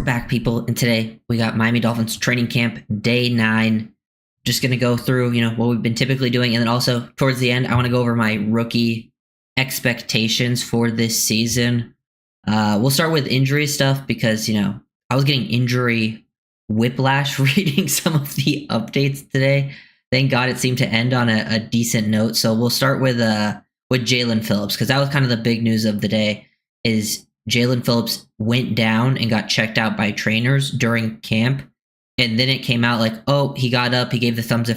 back, people, and today we got Miami Dolphins training camp day 9. Just gonna go through, what we've been typically doing, and then also towards the end, I want to go over my rookie expectations for this season. We'll start with injury stuff because I was getting injury whiplash reading some of the updates today. Thank God it seemed to end on a decent note. So we'll start with Jalen Phillips, because that was kind of the big news of the day. Is Jalen Phillips went down and got checked out by trainers during camp, and then it came out like, oh, he got up, he gave the fans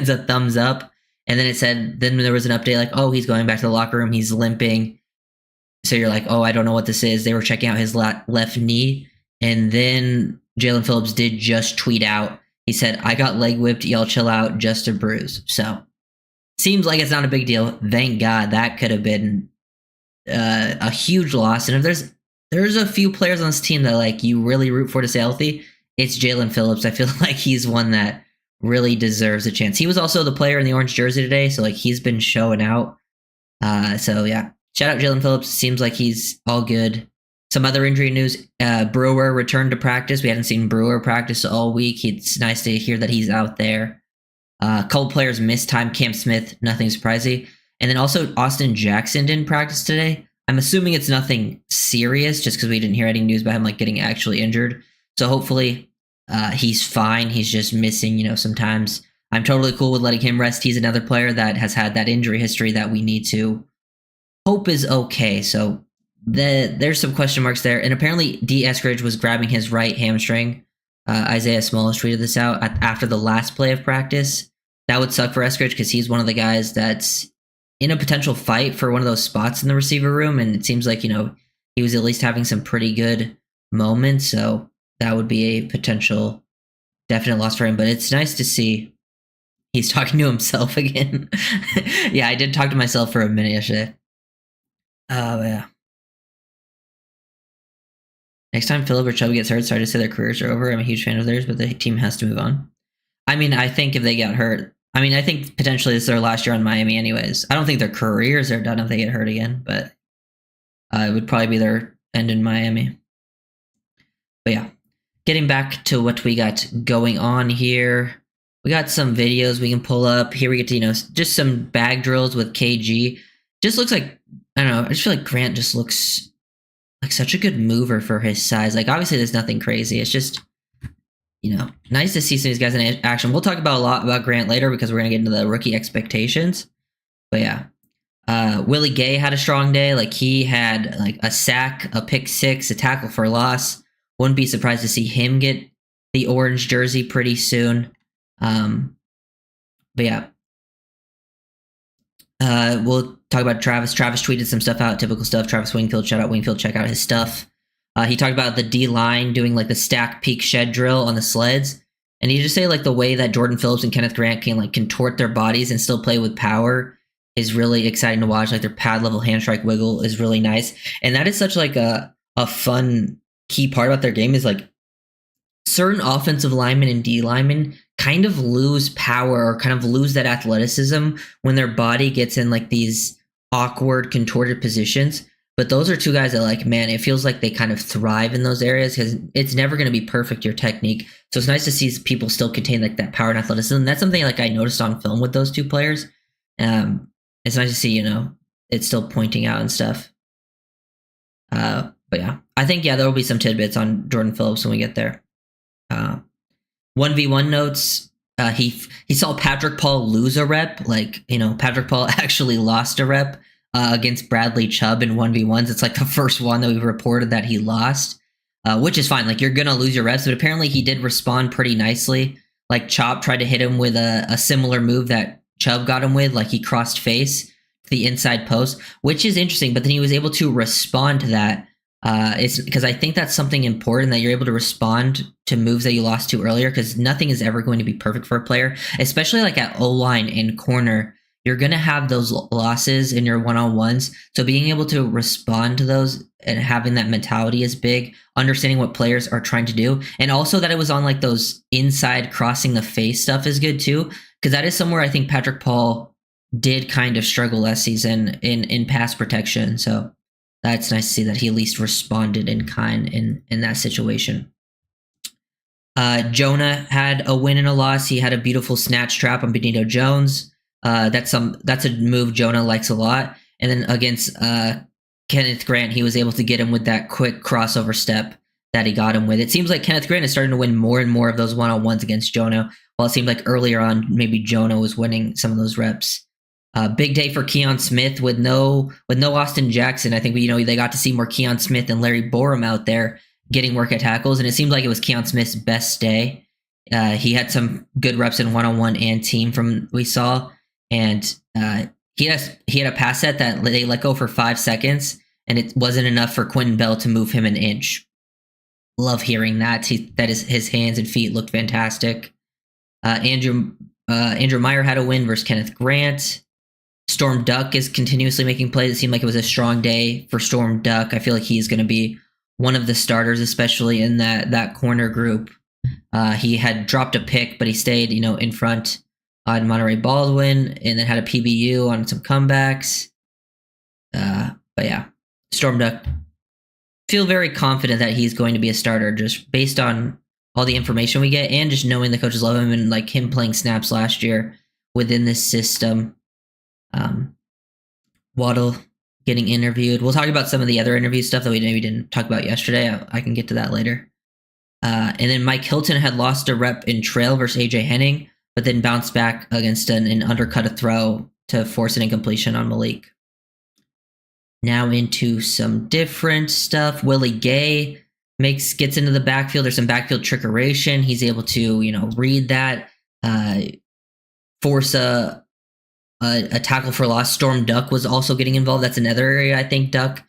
a thumbs up, and then it said, then there was an update like, oh, he's going back to the locker room, he's limping. So you're like, oh, I don't know what this is. They were checking out his left knee, and then Jalen Phillips did just tweet out. He said, I got leg whipped, y'all chill out, just a bruise. So seems like it's not a big deal. Thank God. That could have been a huge loss. And if there's a few players on this team that you really root for to stay healthy, it's Jalen Phillips. I feel like he's one that really deserves a chance. He was also the player in the orange jersey today, so he's been showing out. So yeah, shout out Jalen Phillips. Seems like he's all good. Some other injury news: Brewer returned to practice. We hadn't seen Brewer practice all week. It's nice to hear that he's out there. A couple players missed time. Cam Smith, nothing surprising. And then also Austin Jackson didn't practice today. I'm assuming it's nothing serious, just because we didn't hear any news about him getting actually injured. So hopefully he's fine. He's just missing, sometimes. I'm totally cool with letting him rest. He's another player that has had that injury history that we need to hope is okay. So there's some question marks there. And apparently D. Eskridge was grabbing his right hamstring. Isaiah Smalls tweeted this out after the last play of practice. That would suck for Eskridge because he's one of the guys that's in a potential fight for one of those spots in the receiver room. And it seems like, he was at least having some pretty good moments. So that would be a potential definite loss for him. But it's nice to see he's talking to himself again. Yeah, I did talk to myself for a minute yesterday. Yeah. Next time Phillip or Chubb gets hurt, sorry to say their careers are over. I'm a huge fan of theirs, but the team has to move on. I mean, I think if they get hurt, I think potentially this is their last year on Miami anyways. I don't think their careers are done if they get hurt again, but it would probably be their end in Miami. But yeah, getting back to what we got going on here. We got some videos we can pull up. Here we get to, just some bag drills with KG. Just looks like, I don't know, I just feel like Grant just looks like such a good mover for his size. Obviously there's nothing crazy. It's just, nice to see some of these guys in action. We'll talk about a lot about Grant later because we're going to get into the rookie expectations. But yeah, Willie Gay had a strong day. He had a sack, a pick six, a tackle for loss. Wouldn't be surprised to see him get the orange jersey pretty soon. But yeah, we'll talk about Travis. Travis tweeted some stuff out, typical stuff. Travis Wingfield, shout out Wingfield, check out his stuff. He talked about the D-line doing the stack peak shed drill on the sleds. And he just say the way that Jordan Phillips and Kenneth Grant can contort their bodies and still play with power is really exciting to watch. Their pad level hand strike wiggle is really nice. And that is such a fun key part about their game is certain offensive linemen and D linemen kind of lose power or kind of lose that athleticism when their body gets in these awkward contorted positions. But those are two guys that man, it feels like they kind of thrive in those areas because it's never going to be perfect, your technique. So it's nice to see people still contain that power and athleticism. And that's something I noticed on film with those two players. It's nice to see, it's still pointing out and stuff. But yeah, I think, there will be some tidbits on Jordan Phillips when we get there. 1v1 notes. He saw Patrick Paul lose a rep. Patrick Paul actually lost a rep against Bradley Chubb in 1v1s. It's the first one that we've reported that he lost, which is fine. You're going to lose your reps, but apparently he did respond pretty nicely. Chop tried to hit him with a similar move that Chubb got him with. He crossed face to the inside post, which is interesting, but then he was able to respond to that. It's because I think that's something important that you're able to respond to moves that you lost to earlier, because nothing is ever going to be perfect for a player, especially at O-line and corner. You're going to have those losses in your one-on-ones. So being able to respond to those and having that mentality is big. Understanding what players are trying to do. And also that it was on those inside crossing the face stuff is good too. Because that is somewhere I think Patrick Paul did kind of struggle last season in pass protection. So that's nice to see that he at least responded in kind in that situation. Jonah had a win and a loss. He had a beautiful snatch trap on Benito Jones. That's a move Jonah likes a lot. And then against Kenneth Grant, he was able to get him with that quick crossover step that he got him with. It seems like Kenneth Grant is starting to win more and more of those one-on-ones against Jonah, while it seemed like earlier on maybe Jonah was winning some of those reps. Big day for Keon Smith with no Austin Jackson. I think they got to see more Keon Smith and Larry Borum out there getting work at tackles, and it seemed like it was Keon Smith's best day. He had some good reps in one-on-one and team from we saw, and he had a pass set that they let go for 5 seconds, and it wasn't enough for Quentin Bell to move him an inch. Love hearing that. His hands and feet looked fantastic. Andrew Meyer had a win versus Kenneth Grant. Storm Duck is continuously making plays. It seemed like it was a strong day for Storm Duck. I feel like he's going to be one of the starters, especially in that corner group. He had dropped a pick, but he stayed, in front on Monterey Baldwin, and then had a PBU on some comebacks. But yeah, Storm Duck, feel very confident that he's going to be a starter just based on all the information we get and just knowing the coaches love him and like him playing snaps last year within this system. Waddle getting interviewed. We'll talk about some of the other interview stuff that we maybe didn't talk about yesterday. I can get to that later. And then Mike Hilton had lost a rep in trail versus AJ Henning, but then bounced back against an undercut a throw to force an incompletion on Malik. Now into some different stuff. Willie Gay gets into the backfield. There's some backfield trickeration. He's able to, read that, force a tackle for loss. Storm Duck was also getting involved. That's another area I think Duck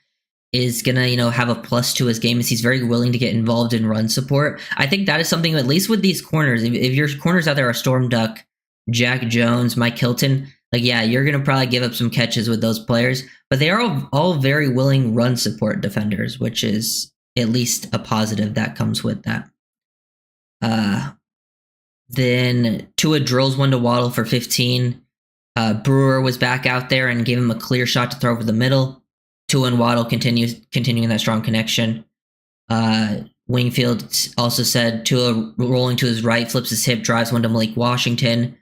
is going to, have a plus to his game, is he's very willing to get involved in run support. I think that is something, at least with these corners, if your corners out there are Storm Duck, Jack Jones, Mike Hilton, you're going to probably give up some catches with those players, but they are all very willing run support defenders, which is at least a positive that comes with that. Then Tua drills one to Waddle for 15. Brewer was back out there and gave him a clear shot to throw over the middle. Tua and Waddle continuing that strong connection. Wingfield also said Tua rolling to his right, flips his hip, drives one to Malik Washington.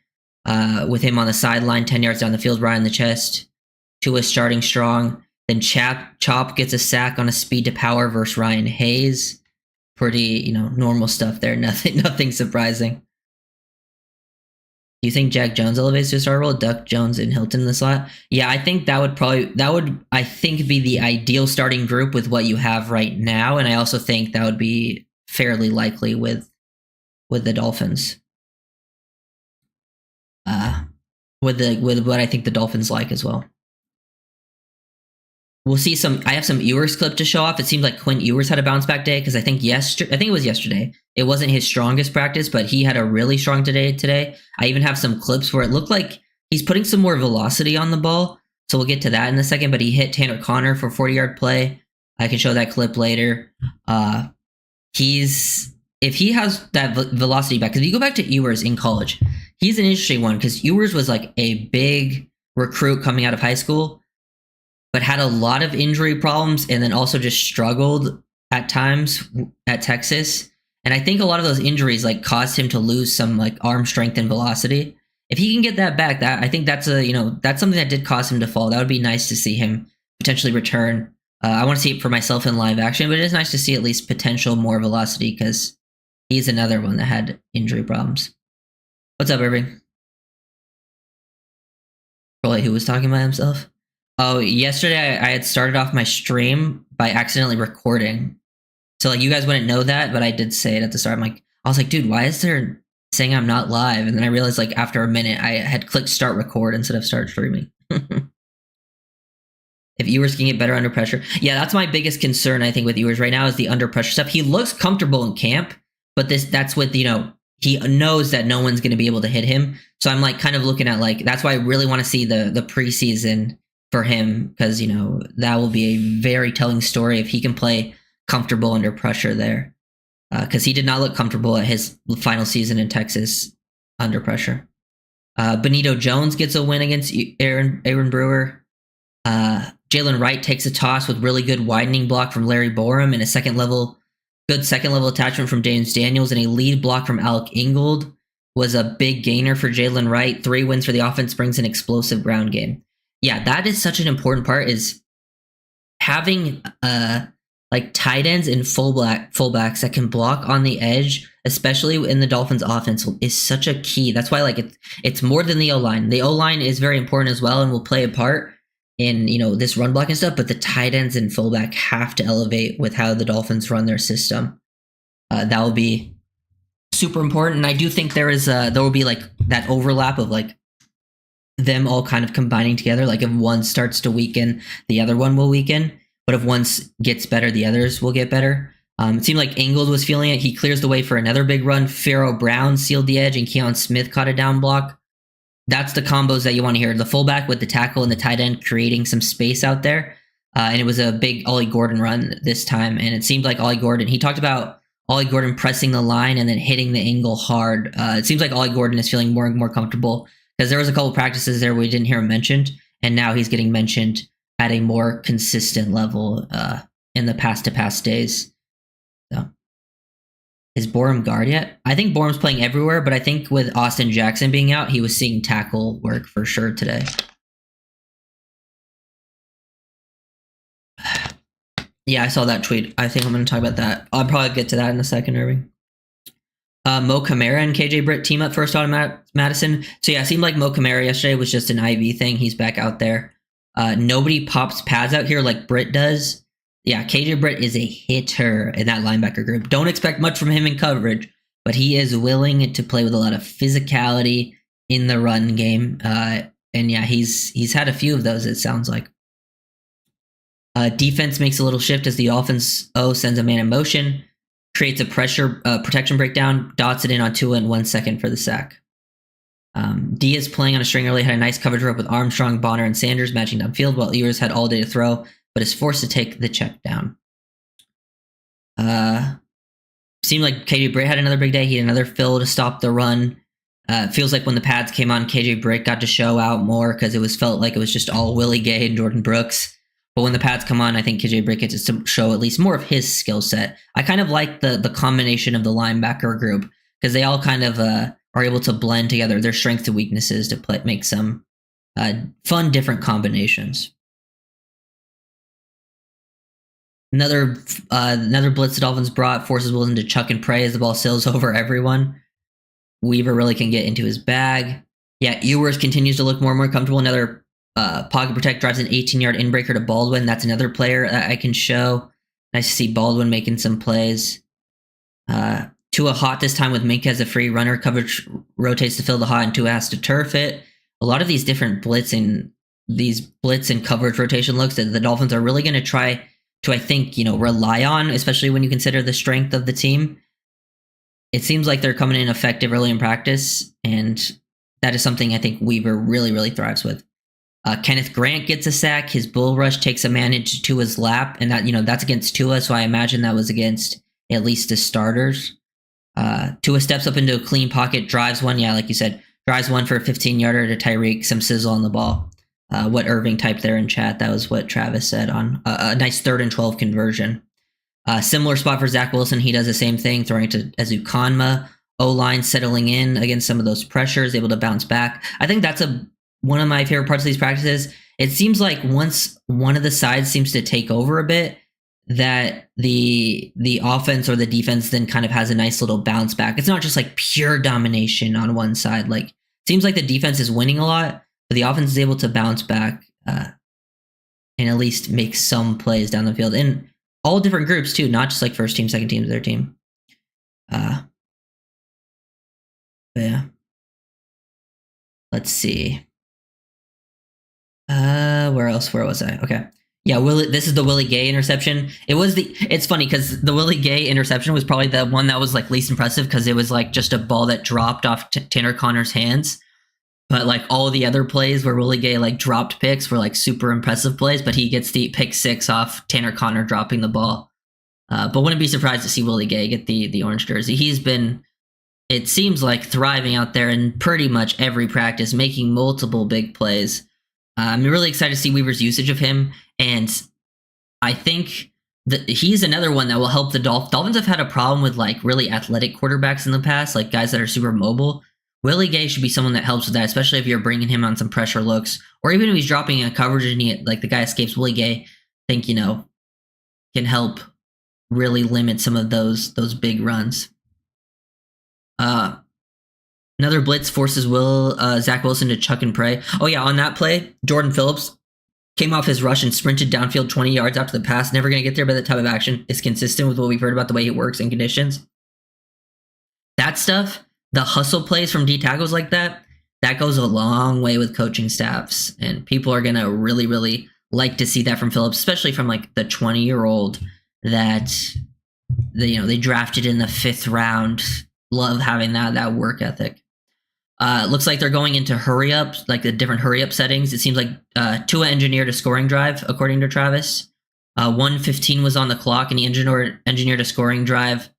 With him on the sideline, 10 yards down the field, right in the chest. Tua starting strong. Then Chop gets a sack on a speed to power versus Ryan Hayes. Pretty, normal stuff there. Nothing surprising. Do you think Jack Jones elevates to a starter role? Duck, Jones, and Hilton in the slot? Yeah, I think that would be the ideal starting group with what you have right now, and I also think that would be fairly likely with the Dolphins. With what I think the Dolphins like as well. We'll see I have some Ewers clip to show off. It seems like Quint Ewers had a bounce back day because I think it was yesterday. It wasn't his strongest practice, but he had a really strong day today. I even have some clips where it looked like he's putting some more velocity on the ball. So we'll get to that in a second, but he hit Tanner Connor for a 40-yard play. I can show that clip later. If he has that velocity back, because if you go back to Ewers in college, he's an interesting one because Ewers was like a big recruit coming out of high school, but had a lot of injury problems and then also just struggled at times at Texas. And I think a lot of those injuries caused him to lose some arm strength and velocity. If he can get that back, I think that's that's something that did cause him to fall. That would be nice to see him potentially return. I want to see it for myself in live action, but it is nice to see at least potential more velocity because he's another one that had injury problems. What's up, Irving? Probably who was talking by himself? Oh, yesterday I had started off my stream by accidentally recording. So you guys wouldn't know that, but I did say it at the start. I was like, dude, why is there saying I'm not live? And then I realized after a minute I had clicked start record instead of start streaming. If Ewers can get better under pressure. Yeah, that's my biggest concern, I think, with Ewers right now is the under pressure stuff. He looks comfortable in camp, but that's with, he knows that no one's going to be able to hit him. So I'm kind of looking at that's why I really want to see the preseason for him because, that will be a very telling story if he can play comfortable under pressure there. Because he did not look comfortable at his final season in Texas under pressure. Benito Jones gets a win against Aaron Brewer. Jalen Wright takes a toss with really good widening block from Larry Borum and a good second level attachment from James Daniels, and a lead block from Alec Ingold was a big gainer for Jalen Wright. 3 wins for the offense brings an explosive ground game. Yeah, that is such an important part, is having like tight ends and fullbacks that can block on the edge, especially in the Dolphins offense, is such a key. That's why like it's more than the O-line. The O-line is very important as well and will play a part in, you know, this run block and stuff, but the tight ends and fullback have to elevate with how the Dolphins run their system. That will be super important. And I do think there will be like that overlap of like them all kind of combining together. Like if one starts to weaken, the other one will weaken. But if one gets better, the others will get better. It seemed like Ingold was feeling it. He clears the way for another big run. Pharaoh Brown sealed the edge, and Keon Smith caught a down block. That's the combos that you want to hear. The fullback with the tackle and the tight end creating some space out there. And it was a big Ollie Gordon run this time. And it seemed like Ollie Gordon, he talked about Ollie Gordon pressing the line and then hitting the angle hard. It seems like Ollie Gordon is feeling more and more comfortable, because there was a couple practices there we didn't hear him mentioned, and now he's getting mentioned at a more consistent level in the past days. So, is Borum guard yet? I think Borum's playing everywhere, but I think with Austin Jackson being out, he was seeing tackle work for sure today. Yeah, I saw that tweet. I think I'm going to talk about that. I'll probably get to that in a second, Irving. Mo Kamara and KJ Britt team up first on Madison. So yeah, it seemed like Mo Kamara yesterday was just an IV thing. He's back out there. Nobody pops pads out here like Britt does. Yeah, KJ Britt is a hitter in that linebacker group. Don't expect much from him in coverage, but he is willing to play with a lot of physicality in the run game. And yeah, he's had a few of those, it sounds like. Defense makes a little shift as the offense sends a man in motion, creates a pressure protection breakdown, dots it in on Tua in 1 second for the sack. Diaz playing on a string early had a nice coverage rope with Armstrong, Bonner, and Sanders matching downfield, while Ewers had all day to throw, but is forced to take the check down. Seemed like KJ Britt had another big day. He had another fill to stop the run. Feels like when the pads came on, KJ Britt got to show out more because felt like it was just all Willie Gay and Jordan Brooks. But when the pads come on, I think KJ Britt gets to show at least more of his skill set. I kind of like the combination of the linebacker group, because they all kind of are able to blend together their strengths and weaknesses to make some fun, different combinations. Another blitz the Dolphins brought forces Wilson to chuck and pray as the ball sails over everyone. Weaver really can get into his bag. Yeah, Ewers continues to look more and more comfortable. Another pocket protect drives an 18-yard inbreaker to Baldwin. That's another player that I can show. Nice to see Baldwin making some plays. Tua hot this time with Minka as a free runner. Coverage rotates to fill the hot, and Tua has to turf it. A lot of these different blitz and coverage rotation looks that the Dolphins are really going to try to, I think, rely on, especially when you consider the strength of the team. It seems like they're coming in effective early in practice, and that is something I think Weaver really, really thrives with. Kenneth Grant gets a sack. His bull rush takes a man into Tua's lap, and that's against Tua, so I imagine that was against at least the starters. Tua steps up into a clean pocket, drives one. Yeah, like you said, drives one for a 15-yarder to Tyreek, some sizzle on the ball. What Irving typed there in chat, that was what Travis said on a nice 3rd and 12 conversion. Similar spot for Zach Wilson. He does the same thing, throwing it to Ezukanma. O-line settling in against some of those pressures, able to bounce back. I think that's one of my favorite parts of these practices. It seems like once one of the sides seems to take over a bit, that the offense or the defense then kind of has a nice little bounce back. It's not just like pure domination on one side. Like, it seems like the defense is winning a lot, but the offense is able to bounce back and at least make some plays down the field. And all different groups too, not just like first team, second team, third team. Yeah. Let's see. Where was I? Okay. Yeah, this is the Willie Gay interception. It's funny because the Willie Gay interception was probably the one that was like least impressive, because it was like just a ball that dropped off Tanner Connor's hands. But like all the other plays where Willie Gay like dropped picks were like super impressive plays, but he gets the pick 6 off Tanner Connor dropping the ball. But wouldn't be surprised to see Willie Gay get the orange jersey. He's been, it seems like, thriving out there in pretty much every practice, making multiple big plays. I'm really excited to see Weaver's usage of him, and I think that he's another one that will help the Dolphins. Dolphins have had a problem with like really athletic quarterbacks in the past, like guys that are super mobile. Willie Gay should be someone that helps with that, especially if you're bringing him on some pressure looks, or even if he's dropping a coverage and like the guy escapes. Willie Gay, I think can help really limit some of those big runs. Another blitz forces Zach Wilson to chuck and pray. Oh yeah, on that play, Jordan Phillips came off his rush and sprinted downfield 20 yards after the pass. Never going to get there by the type of action. It's consistent with what we've heard about the way it works in conditions. That stuff, the hustle plays from D tackles like that goes a long way with coaching staffs. And people are going to really, really like to see that from Phillips, especially from like the 20-year-old that they drafted in the 5th round. Love having that work ethic. Looks like they're going into hurry up, like the different hurry up settings. It seems like Tua engineered a scoring drive, according to Travis. 1:15 was on the clock, and he engineered a scoring drive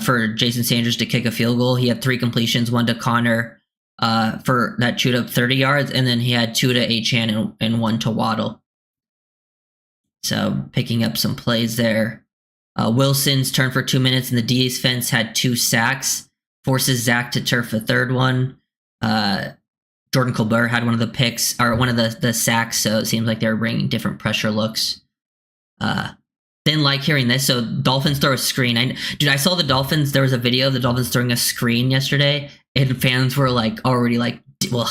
for Jason Sanders to kick a field goal. He had 3 completions, 1 to Connor for that chewed up 30 yards, and then he had 2 to Achane and 1 to Waddle. So picking up some plays there. Wilson's turn for 2 minutes, and the DA's fence had 2 sacks, forces Zach to turf a 3rd one. Jordan Colbert had one of the picks, or one of the sacks, so it seems like they're bringing different pressure looks. Didn't like hearing this. So Dolphins throw a screen. I saw the Dolphins. There was a video of the Dolphins throwing a screen yesterday, and fans were like already like, well,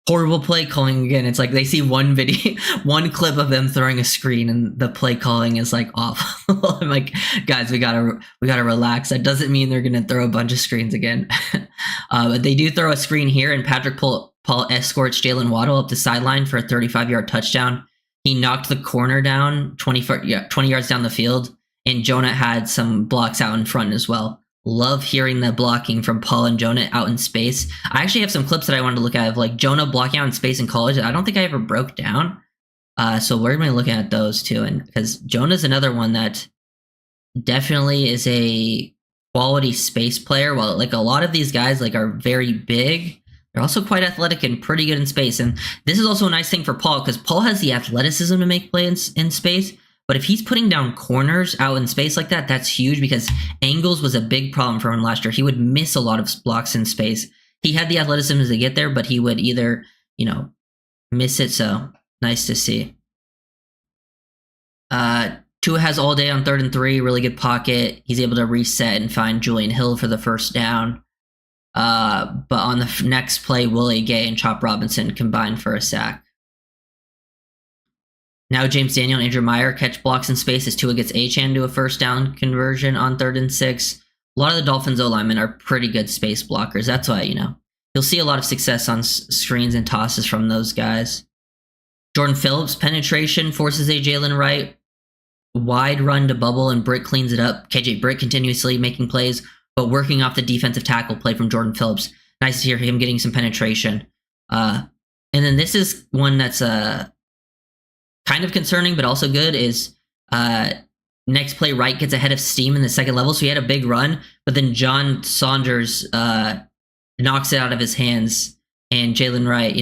horrible play calling again. It's like they see one video, one clip of them throwing a screen, and the play calling is like awful. I'm like, guys, we gotta relax. That doesn't mean they're gonna throw a bunch of screens again. But they do throw a screen here, and Patrick Paul escorts Jalen Waddle up the sideline for a 35-yard touchdown. He knocked the corner down 20 yards down the field, and Jonah had some blocks out in front as well. Love hearing the blocking from Paul and Jonah out in space. I actually have some clips that I wanted to look at of like Jonah blocking out in space in college. I don't think I ever broke down. So we're going to be looking at those too. And because Jonah's another one that definitely is a quality space player. While like a lot of these guys like are very big, they're also quite athletic and pretty good in space. And this is also a nice thing for Paul because Paul has the athleticism to make plays in space. But if he's putting down corners out in space like that, that's huge because angles was a big problem for him last year. He would miss a lot of blocks in space. He had the athleticism to get there, but he would either, miss it. So nice to see. Tua has all day on 3rd and 3, really good pocket. He's able to reset and find Julian Hill for the first down. But on the next play, Willie Gay and Chop Robinson combined for a sack. Now James Daniel and Andrew Meyer catch blocks in space as Tua gets Achane to a first down conversion on 3rd and 6. A lot of the Dolphins O-linemen are pretty good space blockers. That's why, you'll see a lot of success on screens and tosses from those guys. Jordan Phillips' penetration forces a Jalen Wright wide run to bubble, and Britt cleans it up. KJ Britt continuously making plays, but working off the defensive tackle play from Jordan Phillips. Nice to hear him getting some penetration. And then this is one that's kind of concerning, but also good is next play Wright gets ahead of steam in the 2nd level. So he had a big run, but then John Saunders knocks it out of his hands. And Jalen Wright,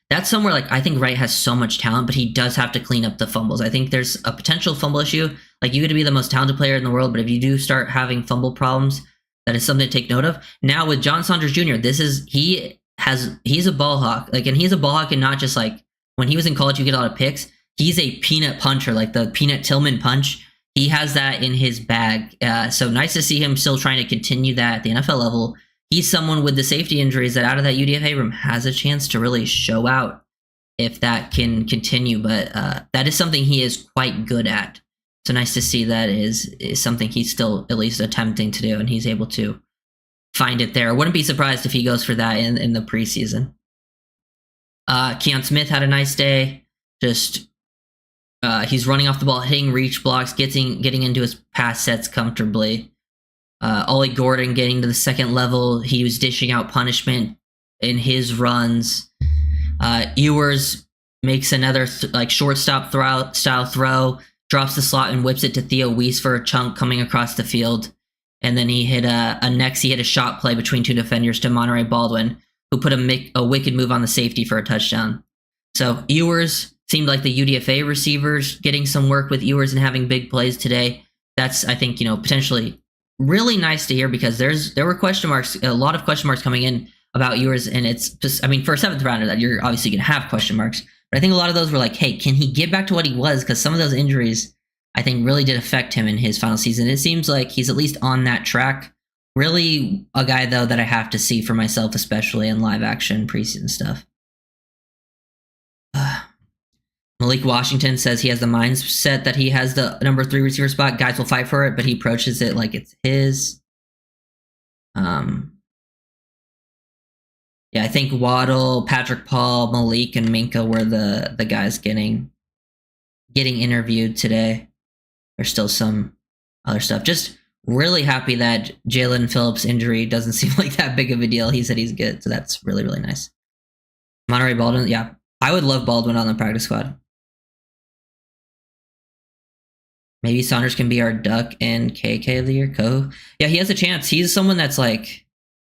that's somewhere like I think Wright has so much talent, but he does have to clean up the fumbles. I think there's a potential fumble issue. Like you could be the most talented player in the world, but if you do start having fumble problems, that is something to take note of. Now with John Saunders Jr., he's a ball hawk. Like, and he's a ball hawk, and not just like when he was in college, you get a lot of picks. He's a peanut puncher, like the Peanut Tillman punch. He has that in his bag. So nice to see him still trying to continue that at the NFL level. He's someone with the safety injuries that out of that UDFA room has a chance to really show out if that can continue. But that is something he is quite good at. So nice to see that is something he's still at least attempting to do, and he's able to find it there. I wouldn't be surprised if he goes for that in the preseason. Keon Smith had a nice day. Just he's running off the ball, hitting reach blocks, getting into his pass sets comfortably. Ollie Gordon getting to the 2nd level. He was dishing out punishment in his runs. Ewers makes another shortstop style throw, drops the slot and whips it to Theo Weiss for a chunk coming across the field. And then he hit a shot play between 2 defenders to Monterey Baldwin, who put a wicked move on the safety for a touchdown. So Ewers seemed like the UDFA receivers getting some work with Ewers and having big plays today. That's, I think, potentially really nice to hear, because there were question marks, a lot of question marks coming in about Ewers, and it's just, I mean, for a 7th rounder, that you're obviously going to have question marks. But I think a lot of those were like, hey, can he get back to what he was? Because some of those injuries, I think, really did affect him in his final season. It seems like he's at least on that track. Really a guy, though, that I have to see for myself, especially in live action preseason stuff. Malik Washington says he has the mindset that he has the number 3 receiver spot. Guys will fight for it, but he approaches it like it's his. Yeah, I think Waddle, Patrick Paul, Malik, and Minka were the guys getting interviewed today. There's still some other stuff. Just really happy that Jalen Phillips' injury doesn't seem like that big of a deal. He said he's good, so that's really, really nice. Monterey Baldwin, yeah. I would love Baldwin on the practice squad. Maybe Saunders can be our Duck and KK of the year. Yeah, he has a chance. He's someone that's like,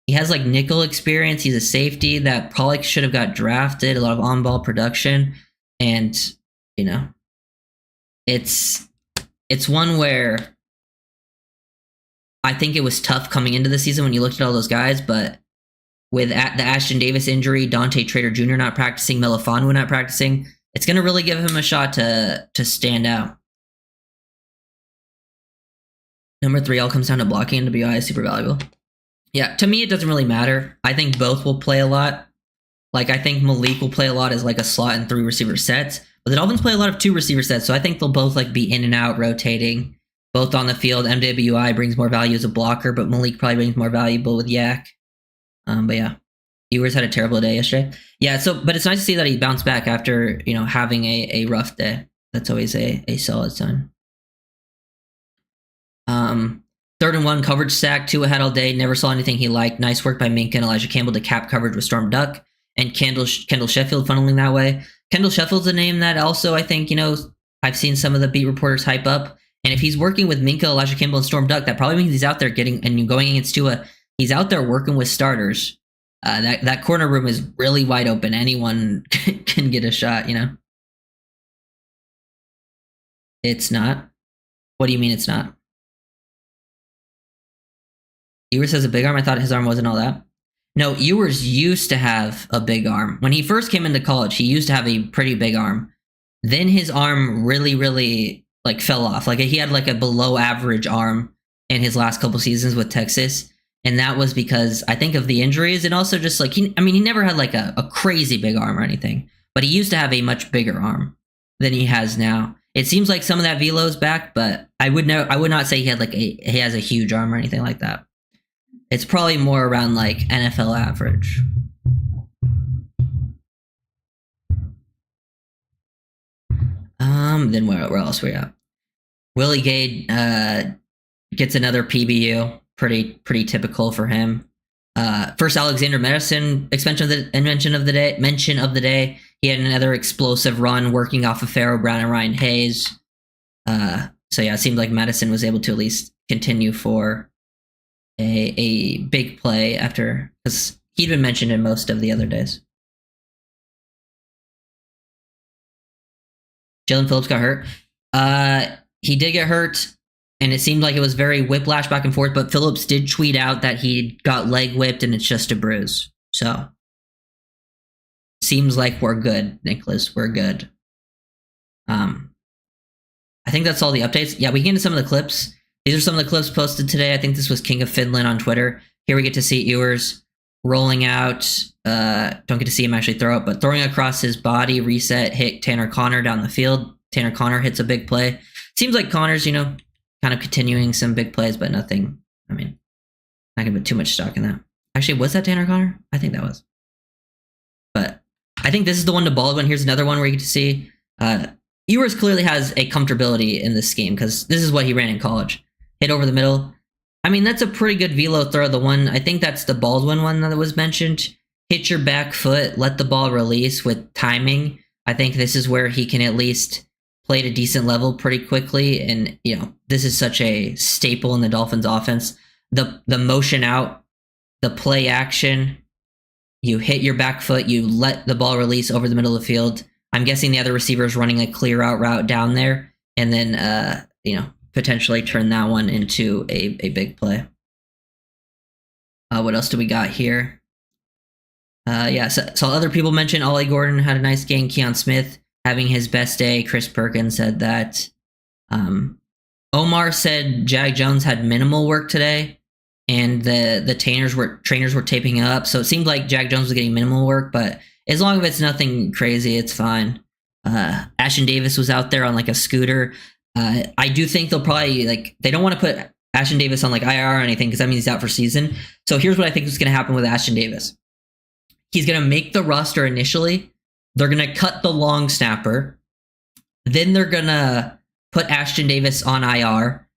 he has like nickel experience. He's a safety that probably should have got drafted. A lot of on-ball production, and it's one where I think it was tough coming into the season when you looked at all those guys, but with the Ashton Davis injury, Dante Trader Jr. not practicing, Melifonwu not practicing, it's going to really give him a shot to stand out. Number 3 all comes down to blocking, and WI is super valuable. Yeah, to me, it doesn't really matter. I think both will play a lot. Like, I think Malik will play a lot as like a slot and 3 receiver sets, but the Dolphins play a lot of 2 receiver sets, so I think they'll both like be in and out, rotating, both on the field. MWI brings more value as a blocker, but Malik probably brings more valuable with Yak. But yeah, Ewers had a terrible day yesterday. Yeah, but it's nice to see that he bounced back after having a rough day. That's always a solid sign. 3rd and 1 coverage sack, 2 ahead all day. Never saw anything he liked. Nice work by Minka and Elijah Campbell to cap coverage with Storm Duck and Kendall Sheffield funneling that way. Kendall Sheffield's a name that also I think I've seen some of the beat reporters hype up. And if he's working with Minka, Elijah Campbell, and Storm Duck, that probably means he's out there going against Tua. He's out there working with starters. That corner room is really wide open. Anyone can get a shot. It's not. What do you mean it's not? Ewers has a big arm. I thought his arm wasn't all that. No, Ewers used to have a big arm. When he first came into college, he used to have a pretty big arm. Then his arm really, really like fell off. Like he had like a below average arm in his last couple seasons with Texas. And that was because I think of the injuries, and also just like he never had like a crazy big arm or anything, but he used to have a much bigger arm than he has now. It seems like some of that velo's back, but I would not say he has a huge arm or anything like that. It's probably more around like NFL average. Then where else we at? Willie Gay gets another PBU. Pretty typical for him. First Alexander Madison mention of the day. He had another explosive run working off of Pharaoh Brown and Ryan Hayes. So yeah, it seemed like Madison was able to at least continue for a big play after, because he'd been mentioned in most of the other days. Jalen Phillips got hurt. He did get hurt, and it seemed like it was very whiplash back and forth, but Phillips did tweet out that he got leg whipped and it's just a bruise. So, seems like we're good, Nicholas. We're good. I think that's all the updates. Yeah, we can get into some of the clips. These are some of the clips posted today. I think this was King of Finland on Twitter. Here we get to see Ewers rolling out. Don't get to see him actually throw it, but throwing across his body, reset, hit Tanner Connor down the field. Tanner Connor hits a big play. Seems like Connor's, kind of continuing some big plays, but nothing. Not gonna put too much stock in that. Actually, was that Tanner Connor? I think that was. But I think this is the one to Baldwin. Here's another one where you get to see Ewers clearly has a comfortability in this scheme because this is what he ran in college. Hit over the middle. That's a pretty good velo throw. The one, I think that's the Baldwin one that was mentioned. Hit your back foot, let the ball release with timing. I think this is where he can at least play at a decent level pretty quickly. And, this is such a staple in the Dolphins offense. The motion out, the play action, you hit your back foot, you let the ball release over the middle of the field. I'm guessing the other receiver is running a clear out route down there, and then potentially turn that one into a big play. What else do we got here? So other people mentioned Ollie Gordon had a nice game. Keon Smith having his best day. Chris Perkins said that. Omar said Jag Jones had minimal work today, and the trainers were taping up. So it seemed like Jag Jones was getting minimal work, but as long as it's nothing crazy, it's fine. Ashton Davis was out there on like a scooter. I do think they'll probably they don't want to put Ashton Davis on like IR or anything because that means he's out for season. So here's what I think is going to happen with Ashton Davis. He's going to make the roster initially. They're going to cut the long snapper. Then they're going to put Ashton Davis on IR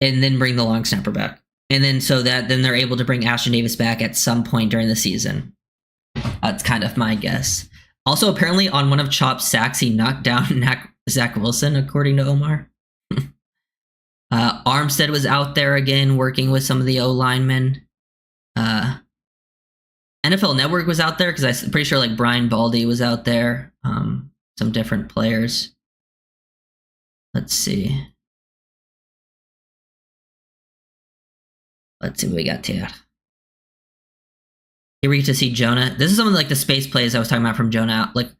and then bring the long snapper back. And then then they're able to bring Ashton Davis back at some point during the season. That's kind of my guess. Also, apparently on one of Chop's sacks, he knocked down Zach Wilson, according to Omar. Armstead was out there again working with some of the O linemen. NFL Network was out there because I'm pretty sure like Brian Baldy was out there. Some different players. Let's see. Let's see what we got here. Here we get to see Jonah. This is some of like the space plays I was talking about from Jonah. Like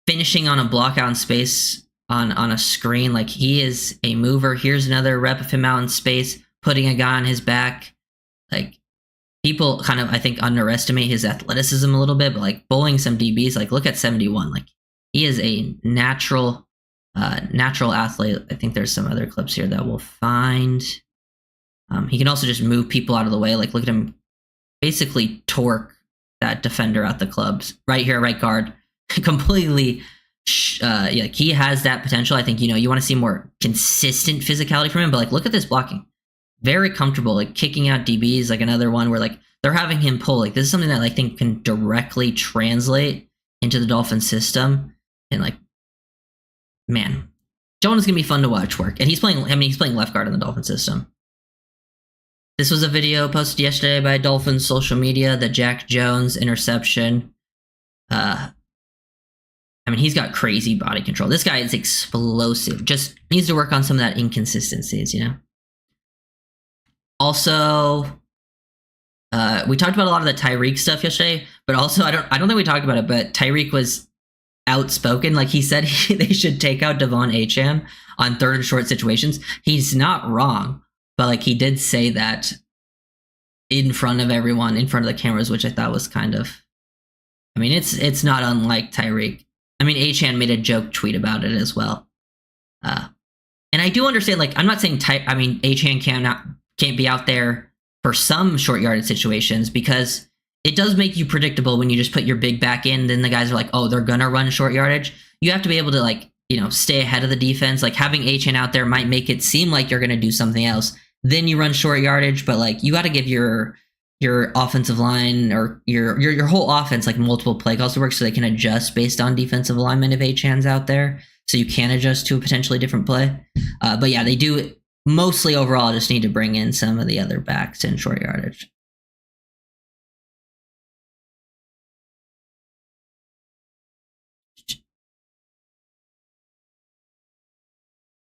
finishing on a block out in space on a screen. Like he is a mover. Here's another rep of him out in space, putting a guy on his back. Like people kind of, I think, underestimate his athleticism a little bit, but like bowling some DBs, like look at 71. Like he is a natural athlete. I think there's some other clips here that we'll find. He can also just move people out of the way. Like look at him basically torque that defender out the clubs. Right here, right guard. Completely, he has that potential. I think, you want to see more consistent physicality from him, but like look at this blocking. Very comfortable, like kicking out DBs, like another one where like they're having him pull. Like this is something that I think can directly translate into the Dolphins system. And like, man, Jonah's gonna be fun to watch work. And he's playing left guard in the Dolphin system. This was a video posted yesterday by Dolphins social media, the Jack Jones interception. He's got crazy body control. This guy is explosive. Just needs to work on some of that inconsistencies, Also, we talked about a lot of the Tyreek stuff yesterday, but also I don't think we talked about it, but Tyreek was outspoken. Like he said they should take out Devon Achane on third and short situations. He's not wrong, but like he did say that in front of everyone, in front of the cameras, which I thought was kind of, it's not unlike Tyreek. Achane made a joke tweet about it as well. And I do understand, like, I'm not saying Achane can't be out there for some short yardage situations, because it does make you predictable when you just put your big back in. Then the guys are like, oh, they're gonna run short yardage. You have to be able to like, stay ahead of the defense. Like having Achane out there might make it seem like you're gonna do something else. Then you run short yardage, but like you got to give your offensive line or your whole offense like multiple play calls to work so they can adjust based on defensive alignment if Achane's out there. So you can adjust to a potentially different play. But yeah, they do mostly overall just need to bring in some of the other backs in short yardage.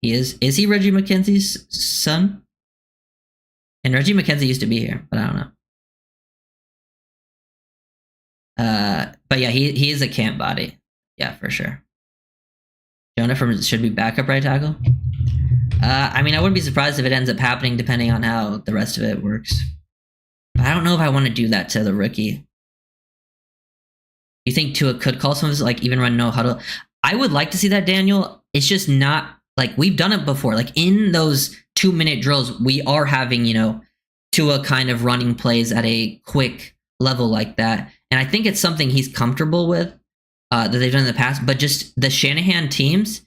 Is he Reggie McKenzie's son? And Reggie McKenzie used to be here, but I don't know. But yeah, he is a camp body. Yeah, for sure. Jonah should be backup right tackle. I wouldn't be surprised if it ends up happening depending on how the rest of it works. But I don't know if I want to do that to the rookie. You think Tua could call some of this, like even run no huddle? I would like to see that, Daniel. It's just not like we've done it before. Like in those 2-minute drills, we are having, Tua kind of running plays at a quick level like that. And I think it's something he's comfortable with that they've done in the past. But just the Shanahan teams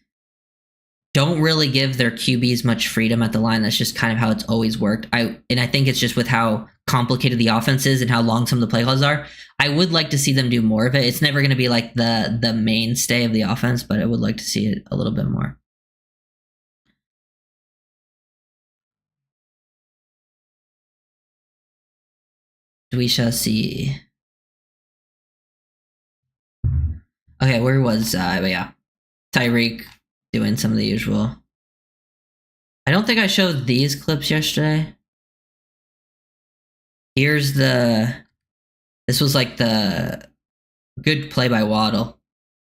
don't really give their QBs much freedom at the line. That's just kind of how it's always worked. I think it's just with how complicated the offense is and how long some of the play calls are. I would like to see them do more of it. It's never going to be like the mainstay of the offense, but I would like to see it a little bit more. We shall see. Okay, where was but yeah, Tyreek doing some of the usual. I don't think I showed these clips yesterday. Here's this was like the good play by Waddle.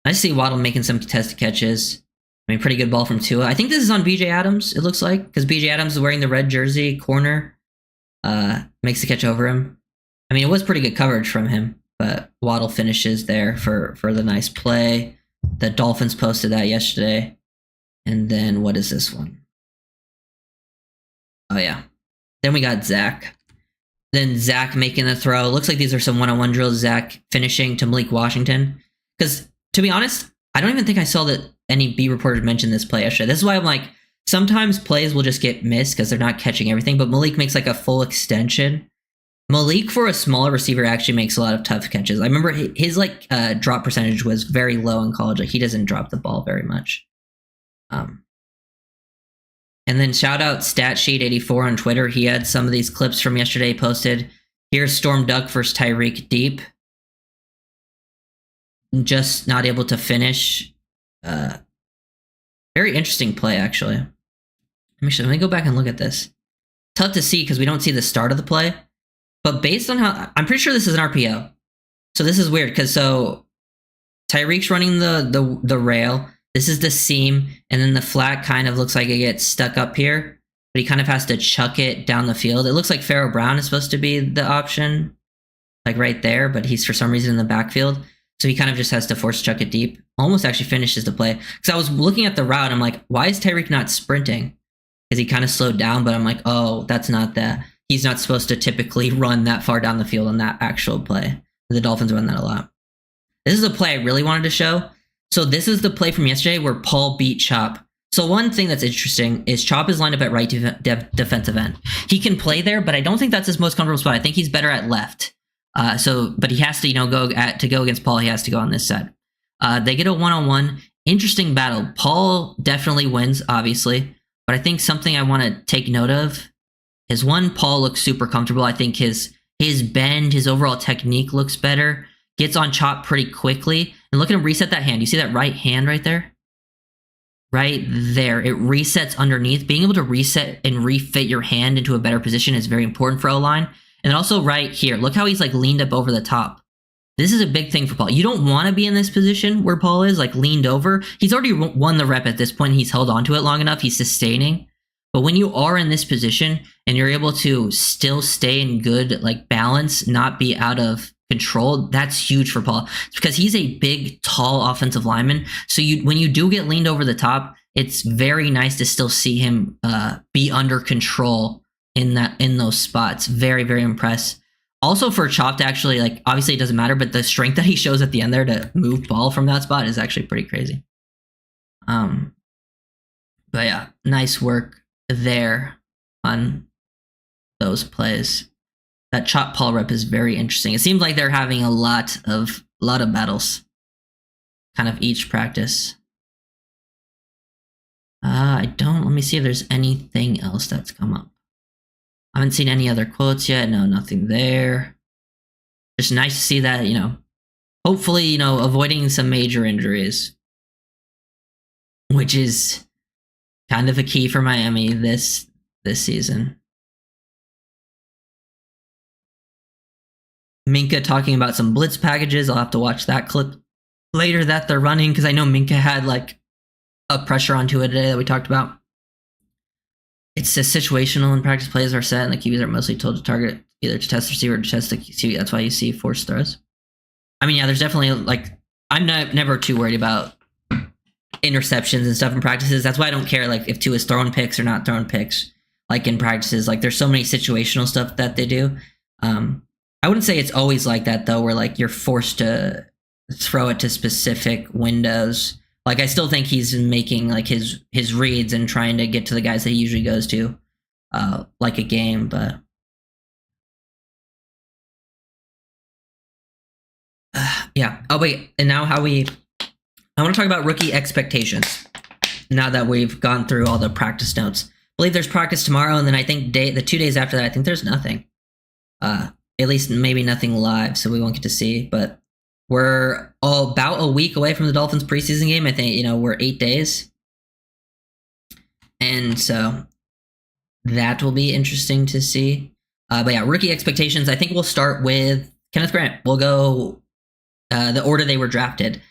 I see Waddle making some contested catches. I mean, pretty good ball from Tua. I think this is on BJ Adams, it looks like, because BJ Adams is wearing the red jersey, corner. Makes the catch over him. I mean, it was pretty good coverage from him, but Waddle finishes there for the nice play. The Dolphins posted that yesterday. And then what is this one? Oh, yeah. Then we got Zach. Then Zach making the throw. Looks like these are some one-on-one drills. Zach finishing to Malik Washington. Because, to be honest, I don't even think I saw that any beat reporters mentioned this play yesterday. This is why I'm like, sometimes plays will just get missed because they're not catching everything, but Malik makes like a full extension. Malik, for a smaller receiver, actually makes a lot of tough catches. I remember his like drop percentage was very low in college. Like, he doesn't drop the ball very much. And then shout out StatSheet84 on Twitter. He had some of these clips from yesterday posted. Here's Storm Duck versus Tyreek deep. Just not able to finish. Very interesting play, actually. Let me go back and look at this. Tough to see because we don't see the start of the play. But based on how... I'm pretty sure this is an RPO. So this is weird because so Tyreek's running the rail. This is the seam, and then the flat kind of looks like it gets stuck up here, but he kind of has to chuck it down the field. It looks like Pharaoh Brown is supposed to be the option, like right there, but he's for some reason in the backfield, so he kind of just has to force chuck it deep. Almost actually finishes the play. Because I was looking at the route, I'm like, why is Tyreek not sprinting? Because he kind of slowed down, but I'm like, oh, that's not that. He's not supposed to typically run that far down the field on that actual play. The Dolphins run that a lot. This is a play I really wanted to show. So this is the play from yesterday where Paul beat Chop. So one thing that's interesting is Chop is lined up at right defensive end. He can play there, but I don't think that's his most comfortable spot. I think he's better at left. But he has to, go against Paul. He has to go on this side. They get a one-on-one. Interesting battle. Paul definitely wins, obviously. But I think something I want to take note of is one, Paul looks super comfortable. I think his bend, his overall technique looks better. Gets on Chop pretty quickly. And look at him reset that hand. You see that right hand right there? Right there. It resets underneath. Being able to reset and refit your hand into a better position is very important for O-line. And then also right here. Look how he's like leaned up over the top. This is a big thing for Paul. You don't want to be in this position where Paul is, like leaned over. He's already won the rep at this point. He's held onto it long enough. He's sustaining. But when you are in this position and you're able to still stay in good like balance, not be out of control, that's huge for Paul. It's because he's a big, tall offensive lineman. So when you do get leaned over the top, it's very nice to still see him be under control in those spots. Very, very impressed. Also for Chop to actually, like, obviously it doesn't matter, but the strength that he shows at the end there to move ball from that spot is actually pretty crazy. But yeah, nice work there on those plays. That Chop Paul rep is very interesting. It seems like they're having a lot of battles, kind of each practice. Let me see if there's anything else that's come up. I haven't seen any other quotes yet. No, nothing there. Just nice to see that, hopefully, avoiding some major injuries, which is kind of a key for Miami this season. Minka talking about some blitz packages. I'll have to watch that clip later that they're running because I know Minka had like a pressure onto it today that we talked about. It's a situational and practice plays are set and the QBs are mostly told to target either to test the receiver or to test the QB. That's why you see forced throws. I mean, yeah, there's definitely like, I'm never too worried about interceptions and stuff in practices. That's why I don't care like if Tua is throwing picks or not throwing picks. Like in practices, like there's so many situational stuff that they do. I wouldn't say it's always like that though, where like you're forced to throw it to specific windows. Like I still think he's making like his reads and trying to get to the guys that he usually goes to, like a game. But yeah. Oh wait, and now I want to talk about rookie expectations. Now that we've gone through all the practice notes, I believe there's practice tomorrow, and then I think the 2 days after that, I think there's nothing. At least maybe nothing live, so we won't get to see. But We're about a week away from the Dolphins preseason game. I think, we're 8 days. And so that will be interesting to see. But yeah, rookie expectations. I think we'll start with Kenneth Grant. We'll go the order they were drafted.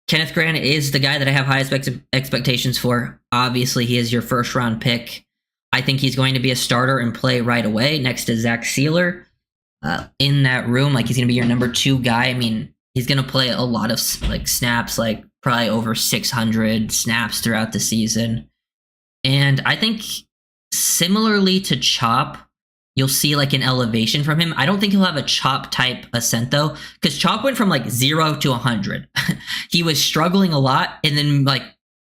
Kenneth Grant is the guy that I have high expectations for. Obviously, he is your first round pick. I think he's going to be a starter and play right away next to Zach Sealer in that room. Like, he's going to be your number 2 guy. I mean, he's going to play a lot of snaps, like probably over 600 snaps throughout the season. And I think similarly to Chop, you'll see like an elevation from him. I don't think he'll have a Chop type ascent though, because Chop went from like 0 to 100. He was struggling a lot and then like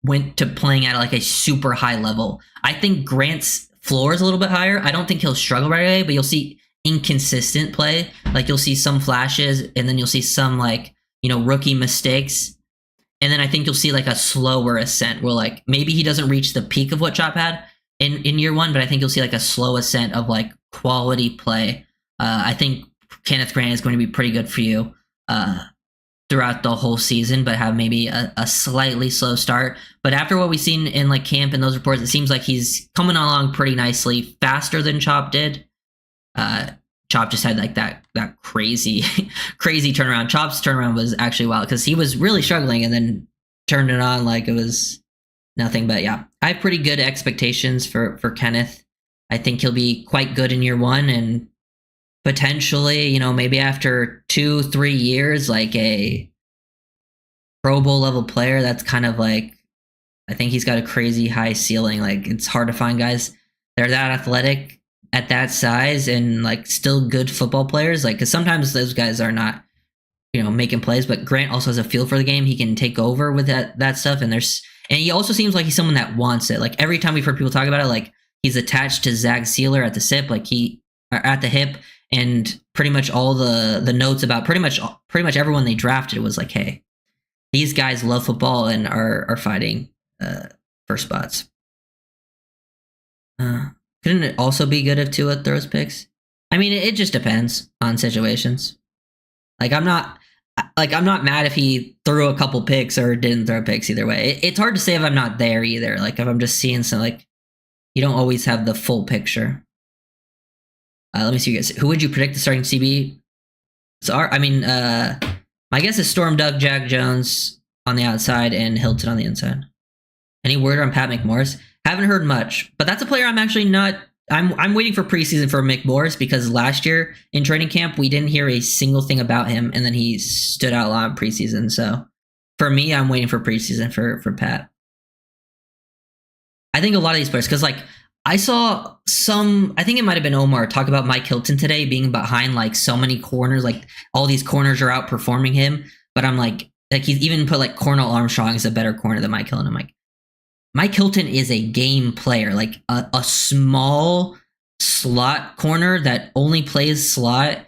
went to playing at like a super high level. I think Grant's floor is a little bit higher. I don't think he'll struggle right away, but you'll see inconsistent play. Like, you'll see some flashes and then you'll see some like, rookie mistakes. And then I think you'll see like a slower ascent where like maybe he doesn't reach the peak of what Chop had in year 1, but I think you'll see like a slow ascent of like quality play. I think Kenneth Grant is going to be pretty good for you throughout the whole season, but have maybe a slightly slow start. But after what we've seen in like camp and those reports, it seems like he's coming along pretty nicely, faster than Chop did. Chop just had like that crazy crazy turnaround. Chop's turnaround was actually wild because he was really struggling and then turned it on like it was nothing. But yeah, I have pretty good expectations for Kenneth. I think he'll be quite good in year 1 and potentially, maybe after 2-3 years, like a Pro Bowl level player. That's kind of like, I think he's got a crazy high ceiling. Like, it's hard to find guys that are that athletic at that size and like still good football players. Like, because sometimes those guys are not, making plays, but Grant also has a feel for the game. He can take over with that stuff. And he also seems like he's someone that wants it. Like, every time we've heard people talk about it, like, he's attached to Zach Sealer at the hip, at the hip, and pretty much all the notes about pretty much everyone they drafted was like, hey, these guys love football and are fighting for spots. Couldn't it also be good if Tua throws picks? I mean, it just depends on situations. Like, I'm not mad if he threw a couple picks or didn't throw picks either way. It's hard to say if I'm not there either. Like, if I'm just seeing some, like, you don't always have the full picture. Let me see, you guys. Who would you predict the starting CB? My guess is Storm Doug, Jack Jones on the outside, and Hilton on the inside. Any word on Pat McMorris? Haven't heard much, but that's a player I'm actually not. I'm waiting for preseason for McMorris because last year in training camp we didn't hear a single thing about him, and then he stood out a lot in preseason. So for me, I'm waiting for preseason for Pat. I think a lot of these players, because like I saw I think it might have been Omar talk about Mike Hilton today being behind like so many corners, like all these corners are outperforming him. But I'm like he's even put like Cornell Armstrong is a better corner than Mike Hilton. I'm like, Mike Hilton is a game player, like a small slot corner that only plays slot,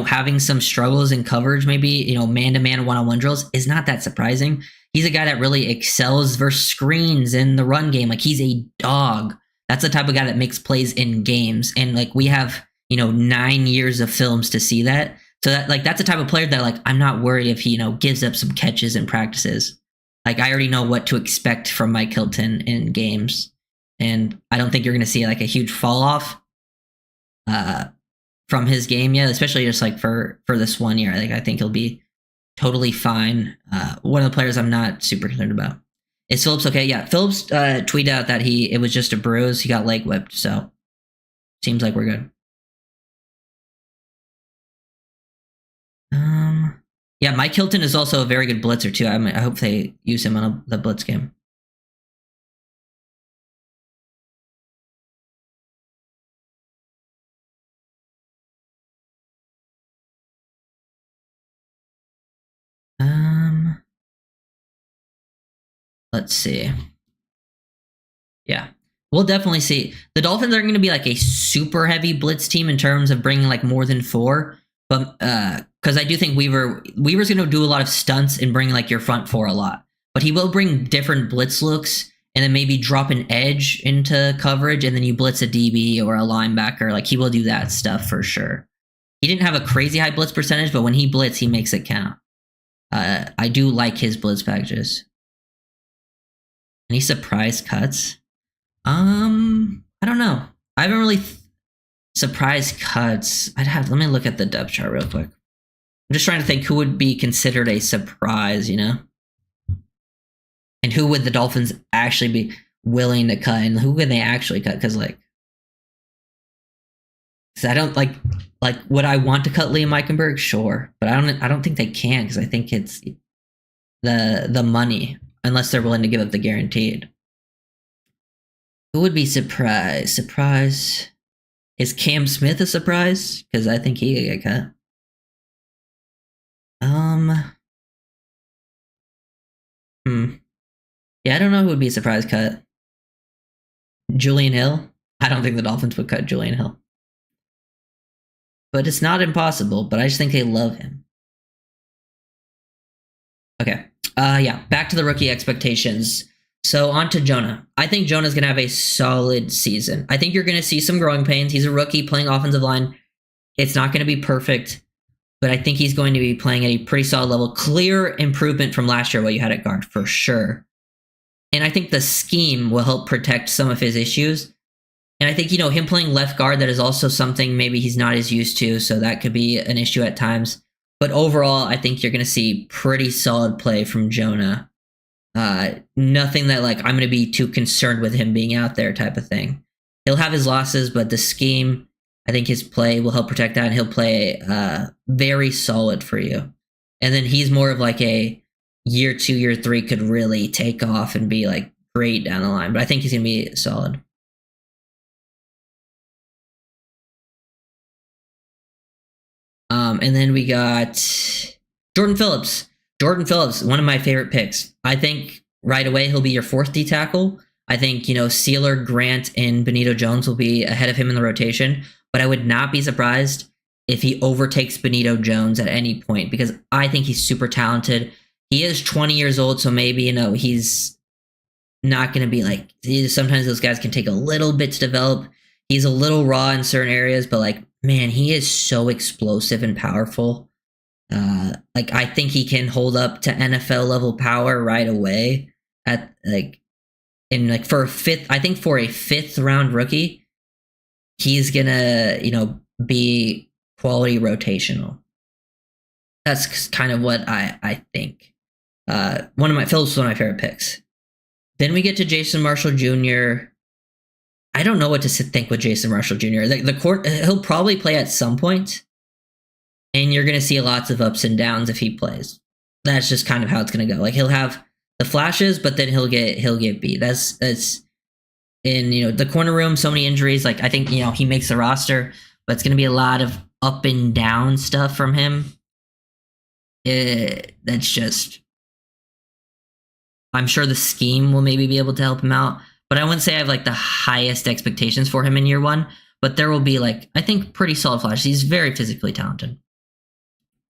having some struggles in coverage, maybe, man-to-man one-on-one drills is not that surprising. He's a guy that really excels versus screens in the run game. Like, he's a dog. That's the type of guy that makes plays in games. And like, we have, 9 years of films to see that. So that's the type of player that like, I'm not worried if he, gives up some catches in practices. Like, I already know what to expect from Mike Hilton in games. And I don't think you're going to see like a huge fall off from his game yet, especially just like for this 1 year. I think he'll be totally fine. One of the players I'm not super concerned about. Is Phillips okay? Yeah, Phillips tweeted out that it was just a bruise. He got leg whipped, so seems like we're good. Yeah, Mike Hilton is also a very good blitzer too. I hope they use him on the blitz game. Let's see. Yeah, we'll definitely see. The Dolphins are going to be like a super heavy blitz team in terms of bringing like more than 4. But because I do think Weaver's going to do a lot of stunts and bring like your front 4 a lot. But he will bring different blitz looks and then maybe drop an edge into coverage and then you blitz a DB or a linebacker. Like, he will do that stuff for sure. He didn't have a crazy high blitz percentage, but when he blitz, he makes it count. I do like his blitz packages. Any surprise cuts? I don't know. I haven't really surprise cuts. Let me look at the depth chart real quick. I'm just trying to think who would be considered a surprise, you know? And who would the Dolphins actually be willing to cut, and who would they actually cut? Because I don't like would I want to cut Liam Eichenberg? Sure, but I don't think they can, because I think it's the money, unless they're willing to give up the guaranteed. Who would be surprised? Surprise. Is Cam Smith a surprise? Because I think he could get cut. Yeah, I don't know who would be a surprise cut. Julian Hill? I don't think the Dolphins would cut Julian Hill. But it's not impossible, but I just think they love him. Okay. Yeah, back to the rookie expectations. So on to Jonah. I think Jonah's going to have a solid season. I think you're going to see some growing pains. He's a rookie playing offensive line. It's not going to be perfect, but I think he's going to be playing at a pretty solid level. Clear improvement from last year, what you had at guard, for sure. And I think the scheme will help protect some of his issues. And I think, him playing left guard, that is also something maybe he's not as used to, so that could be an issue at times. But overall, I think you're going to see pretty solid play from Jonah. Nothing that I'm going to be too concerned with him being out there type of thing. He'll have his losses, but the scheme, I think his play will help protect that, and he'll play very solid for you. And then he's more of a year 2, year 3 could really take off and be great down the line. But I think he's going to be solid. And then we got Jordan Phillips. Jordan Phillips, one of my favorite picks. I think right away he'll be your 4th D tackle. I think, Sealer, Grant, and Benito Jones will be ahead of him in the rotation. But I would not be surprised if he overtakes Benito Jones at any point, because I think he's super talented. He is 20 years old, so maybe, he's not going to be sometimes those guys can take a little bit to develop. He's a little raw in certain areas, but man, he is so explosive and powerful. I think he can hold up to NFL level power right away at for a 5th, I think for a 5th round rookie, he's gonna, be quality rotational. That's kind of what I think. Phillips is one of my favorite picks. Then we get to Jason Marshall Jr. I don't know what to think with Jason Marshall Jr. The court, he'll probably play at some point, and you're going to see lots of ups and downs if he plays. That's just kind of how it's going to go. He'll have the flashes, but then he'll get beat. That's in the corner room. So many injuries. I think he makes the roster, but it's going to be a lot of up and down stuff from him. That's just. I'm sure the scheme will maybe be able to help him out, but I wouldn't say I have the highest expectations for him in year 1. But there will be I think pretty solid flashes. He's very physically talented.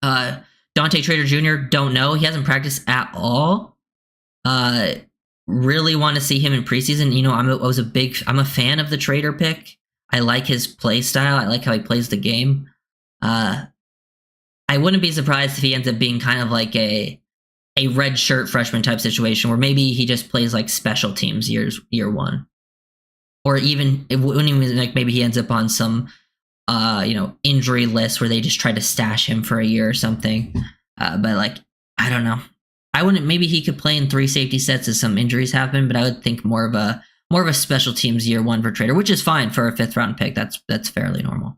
Dante Trader Jr. don't know. He hasn't practiced at all. Really want to see him in preseason. I'm a fan of the Trader pick. I like his play style. I like how he plays the game. I wouldn't be surprised if he ends up being kind of a red shirt freshman type situation where maybe he just plays special teams year 1, or even it wouldn't even maybe he ends up on some injury list where they just try to stash him for a year or something. But I don't know. I wouldn't. Maybe he could play in 3 safety sets as some injuries happen, but I would think more of a special teams year 1 for Trader, which is fine for a 5th round pick. That's fairly normal.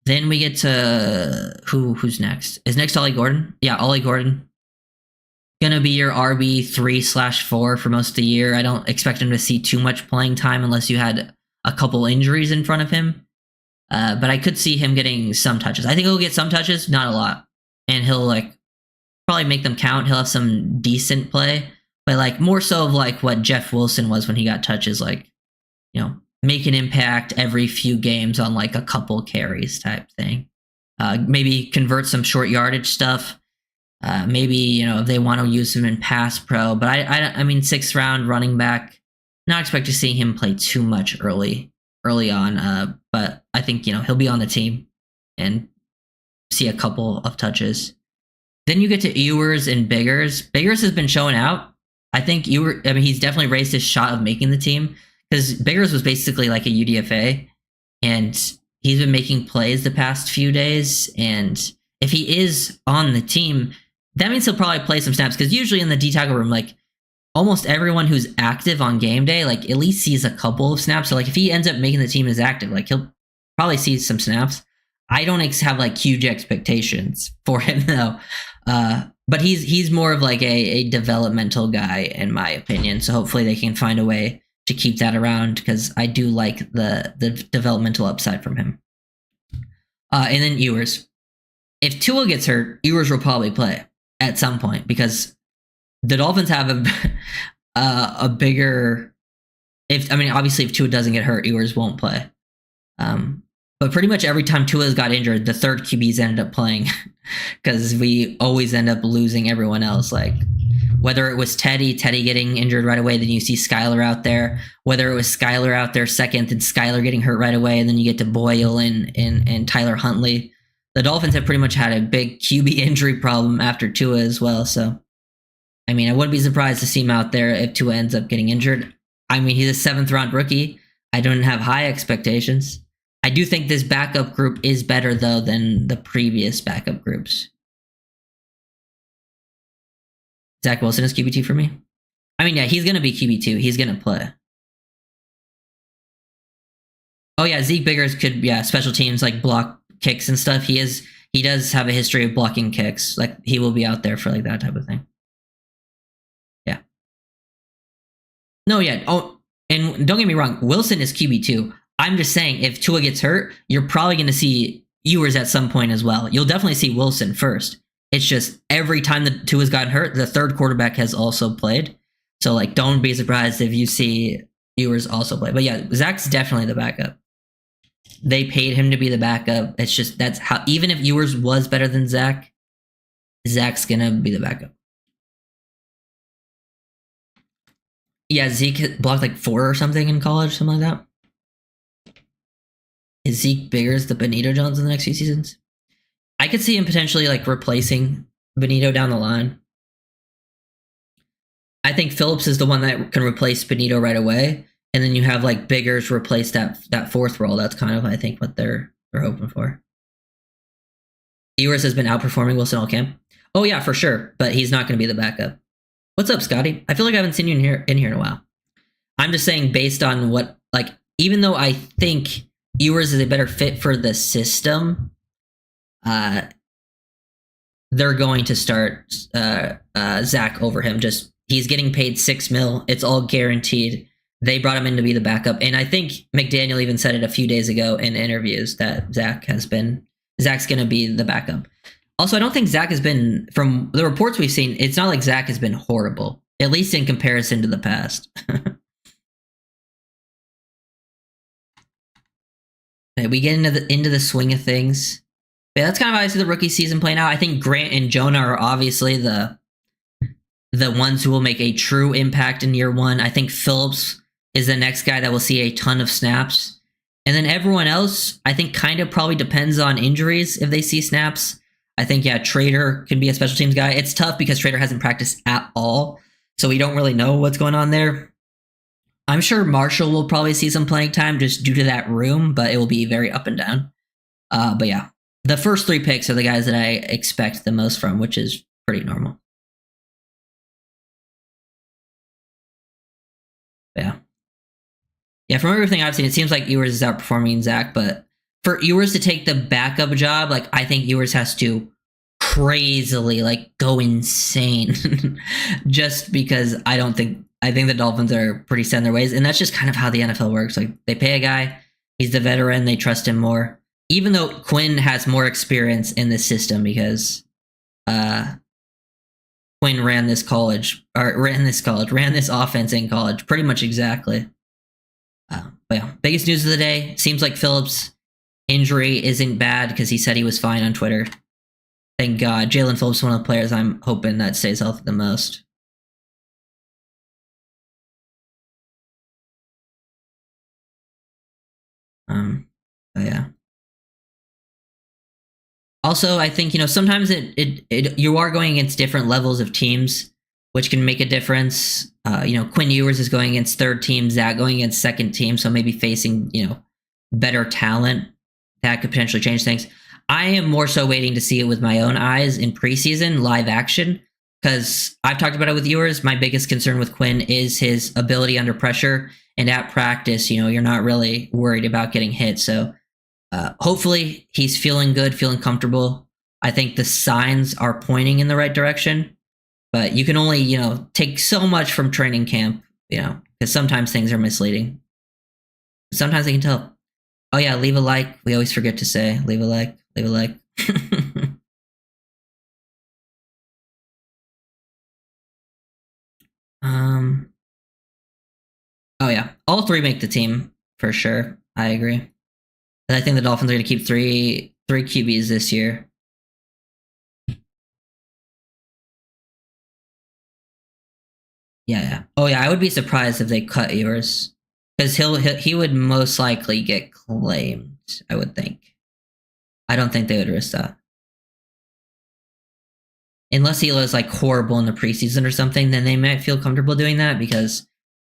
Then we get to who's next? Is next Ollie Gordon? Yeah, Ollie Gordon. Gonna be your RB 3/4 for most of the year. I don't expect him to see too much playing time unless you had a couple injuries in front of him. But I could see him getting some touches. I think he'll get some touches, not a lot, and he'll probably make them count. He'll have some decent play, but more so of what Jeff Wilson was when he got touches, make an impact every few games on a couple carries type thing. Maybe convert some short yardage stuff. Maybe if they want to use him in pass pro, but I mean 6th round running back, not expect to see him play too much early on. But I think he'll be on the team and see a couple of touches. Then you get to Ewers and Biggers. Biggers has been showing out. I think he's definitely raised his shot of making the team because Biggers was basically like a UDFA, and he's been making plays the past few days. And if he is on the team, that means he'll probably play some snaps because usually in the D tackle room, like almost everyone who's active on game day, like at least sees a couple of snaps. So like if he ends up making the team as active, like he'll probably see some snaps. I don't have like huge expectations for him though. But he's more of like a developmental guy in my opinion. So hopefully they can find a way to keep that around because I do like the developmental upside from him. And then Ewers. If Tua gets hurt, Ewers will probably play at some point because the Dolphins have a bigger. Obviously, if Tua doesn't get hurt, Ewers won't play. But pretty much every time Tua's got injured, the third QBs ended up playing because we always end up losing everyone else. Like whether it was Teddy getting injured right away, then you see Skylar out there. Whether it was Skylar out there second, then Skylar getting hurt right away, and then you get to Boyle and Tyler Huntley. The Dolphins have pretty much had a big QB injury problem after Tua as well. So, I wouldn't be surprised to see him out there if Tua ends up getting injured. He's a 7th round rookie. I don't have high expectations. I do think this backup group is better, though, than the previous backup groups. Zach Wilson is QB2 for me. Yeah, he's going to be QB2. He's going to play. Oh, yeah, Zeke Biggers could, special teams, like block kicks and stuff. He does have a history of blocking kicks. Like, he will be out there for, like, that type of thing. Yeah. No, yeah. Oh, and don't get me wrong. Wilson is QB2. I'm just saying, if Tua gets hurt, you're probably going to see Ewers at some point as well. You'll definitely see Wilson first. It's just every time that Tua's gotten hurt, the third quarterback has also played. So, like, don't be surprised if you see Ewers also play. But yeah, Zach's definitely the backup. They paid him to be the backup. It's just that's how. Even if Ewers was better than Zach, Zach's gonna be the backup. Yeah, Zeke blocked like 4 or something in college, something like that. Is Zeke bigger as the Benito Jones in the next few seasons? I could see him potentially like replacing Benito down the line. I think Phillips is the one that can replace Benito right away, and then you have like Biggers replace that fourth role. That's kind of I think what they're hoping for. Ewers has been outperforming Wilson all camp. Oh yeah, for sure, but he's not going to be the backup. What's up, Scotty? I feel like I haven't seen you in here in a while. I'm just saying based on what even though I think Ewers is a better fit for the system, they're going to start Zach over him. Just he's getting paid $6 million. It's all guaranteed. They brought him in to be the backup, and I think McDaniel even said it a few days ago in interviews that Zach's going to be the backup. Also, I don't think Zach has been, from the reports we've seen, it's not like Zach has been horrible, at least in comparison to the past. Okay, we get into the swing of things. Yeah, that's kind of how I see the rookie season playing out. I think Grant and Jonah are obviously the ones who will make a true impact in year one. I think Phillips is the next guy that will see a ton of snaps. And then everyone else, I think kind of probably depends on injuries if they see snaps. I think, Trader can be a special teams guy. It's tough because Trader hasn't practiced at all, so we don't really know what's going on there. I'm sure Marshall will probably see some playing time just due to that room, but it will be very up and down. But yeah, the first 3 picks are the guys that I expect the most from, which is pretty normal. Yeah. Yeah, from everything I've seen, it seems like Ewers is outperforming Zach, but for Ewers to take the backup job, I think Ewers has to crazily, go insane just because I think the Dolphins are pretty set in their ways, and that's just kind of how the NFL works. They pay a guy, he's the veteran, they trust him more, even though Quinn has more experience in this system because Quinn ran this offense in college pretty much exactly. But yeah, biggest news of the day, seems like Phillips' injury isn't bad because he said he was fine on Twitter. Thank God. Jalen Phillips is one of the players I'm hoping that stays healthy the most. But yeah. Also, I think sometimes you are going against different levels of teams, which can make a difference. Quinn Ewers is going against third team, Zach going against second team, so maybe facing better talent that could potentially change things. I am more so waiting to see it with my own eyes in preseason live action, because I've talked about it with Ewers. My biggest concern with Quinn is his ability under pressure, and at practice, you're not really worried about getting hit. So hopefully he's feeling good, feeling comfortable. I think the signs are pointing in the right direction, but you can only, take so much from training camp, because sometimes things are misleading. Sometimes they can tell. Oh yeah, leave a like. We always forget to say, leave a like, leave a like. Oh yeah, all three make the team for sure. I agree. And I think the Dolphins are going to keep three QBs this year. Yeah. Oh yeah, I would be surprised if they cut yours, because he would most likely get claimed. I would think. I don't think they would risk that. Unless he was like horrible in the preseason or something, then they might feel comfortable doing that, because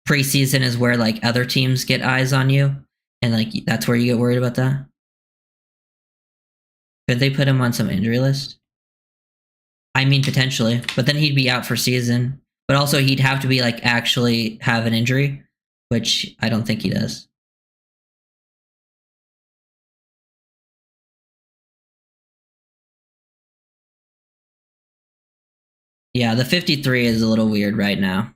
preseason is where like other teams get eyes on you, and like that's where you get worried about that. Could they put him on some injury list? I mean, potentially, but then he'd be out for season. But also, he'd have to be like actually have an injury, which I don't think he does. Yeah, the 53 is a little weird right now.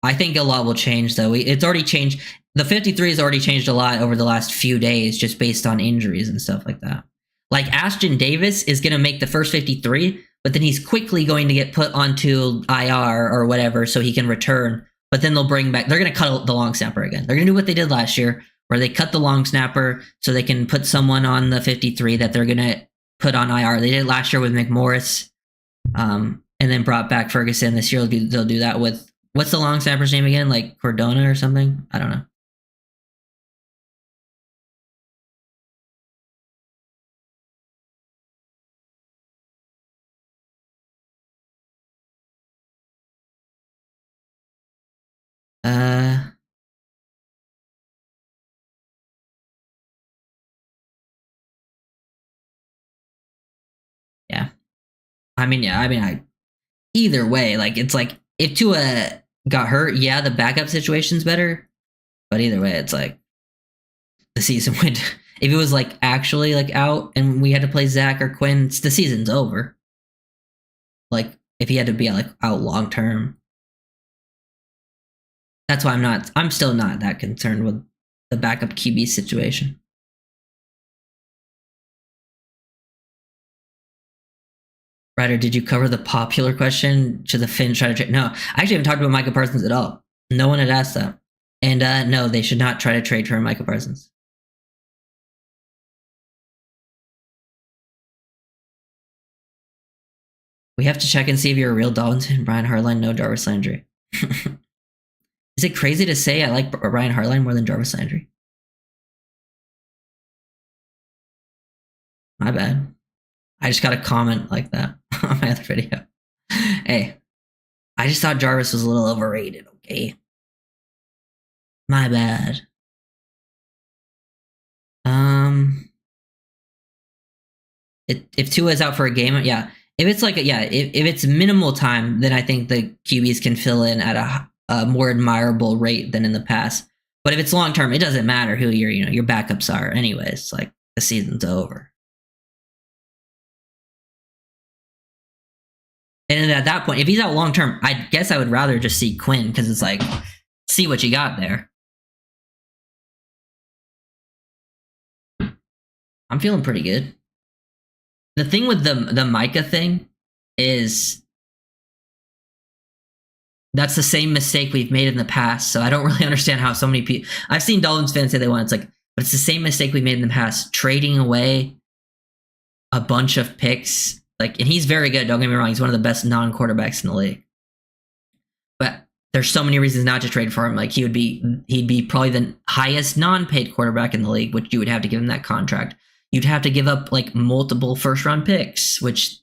I think a lot will change though. It's already changed. The 53 has already changed a lot over the last few days, just based on injuries and stuff like that. Like Ashton Davis is going to make the first 53, but then he's quickly going to get put onto IR or whatever so he can return. But then they'll bring back, they're going to cut the long snapper again. They're going to do what they did last year, where they cut the long snapper so they can put someone on the 53 that they're going to put on IR. They did it last year with McMorris, and then brought back Ferguson. This year they'll do that with, what's the long snapper's name again? Like Cordona or something? I don't know. Uh, yeah. Either way, like it's like if Tua got hurt, yeah, the backup situation's better. But either way, it's like the season would. If it was like actually like out and we had to play Zach or Quinn, the season's over. Like if he had to be like out long term. That's why I'm still not that concerned with the backup QB situation. Ryder, did you cover the popular question? Should the Finns try to trade? No, I actually haven't talked about Micah Parsons at all. No one had asked that. And no, they should not try to trade for Micah Parsons. We have to check and see if you're a real Dolphins fan. Brian Hartline, no Jarvis Landry. Is it crazy to say I like Brian Hartline more than Jarvis Landry? My bad. I just got a comment like that on my other video. Hey, I just thought Jarvis was a little overrated, okay? My bad. If Tua is out for a game, yeah. If it's like if it's minimal time, then I think the QBs can fill in at a more admirable rate than in the past. But if it's long term, it doesn't matter who your backups are. Anyways, like the season's over. And then at that point, if he's out long term, I guess I would rather just see Quinn, because it's like, see what you got there. I'm feeling pretty good. The thing with the Micah thing is that's the same mistake we've made in the past. So I don't really understand how so many people. I've seen Dolphins fans say they want. It's like, but it's the same mistake we made in the past, trading away a bunch of picks. Like, and he's very good. Don't get me wrong; he's one of the best non-quarterbacks in the league. But there's so many reasons not to trade for him. Like he'd be probably the highest non-paid quarterback in the league, which you would have to give him that contract. you'd have to give up like multiple first round picks, which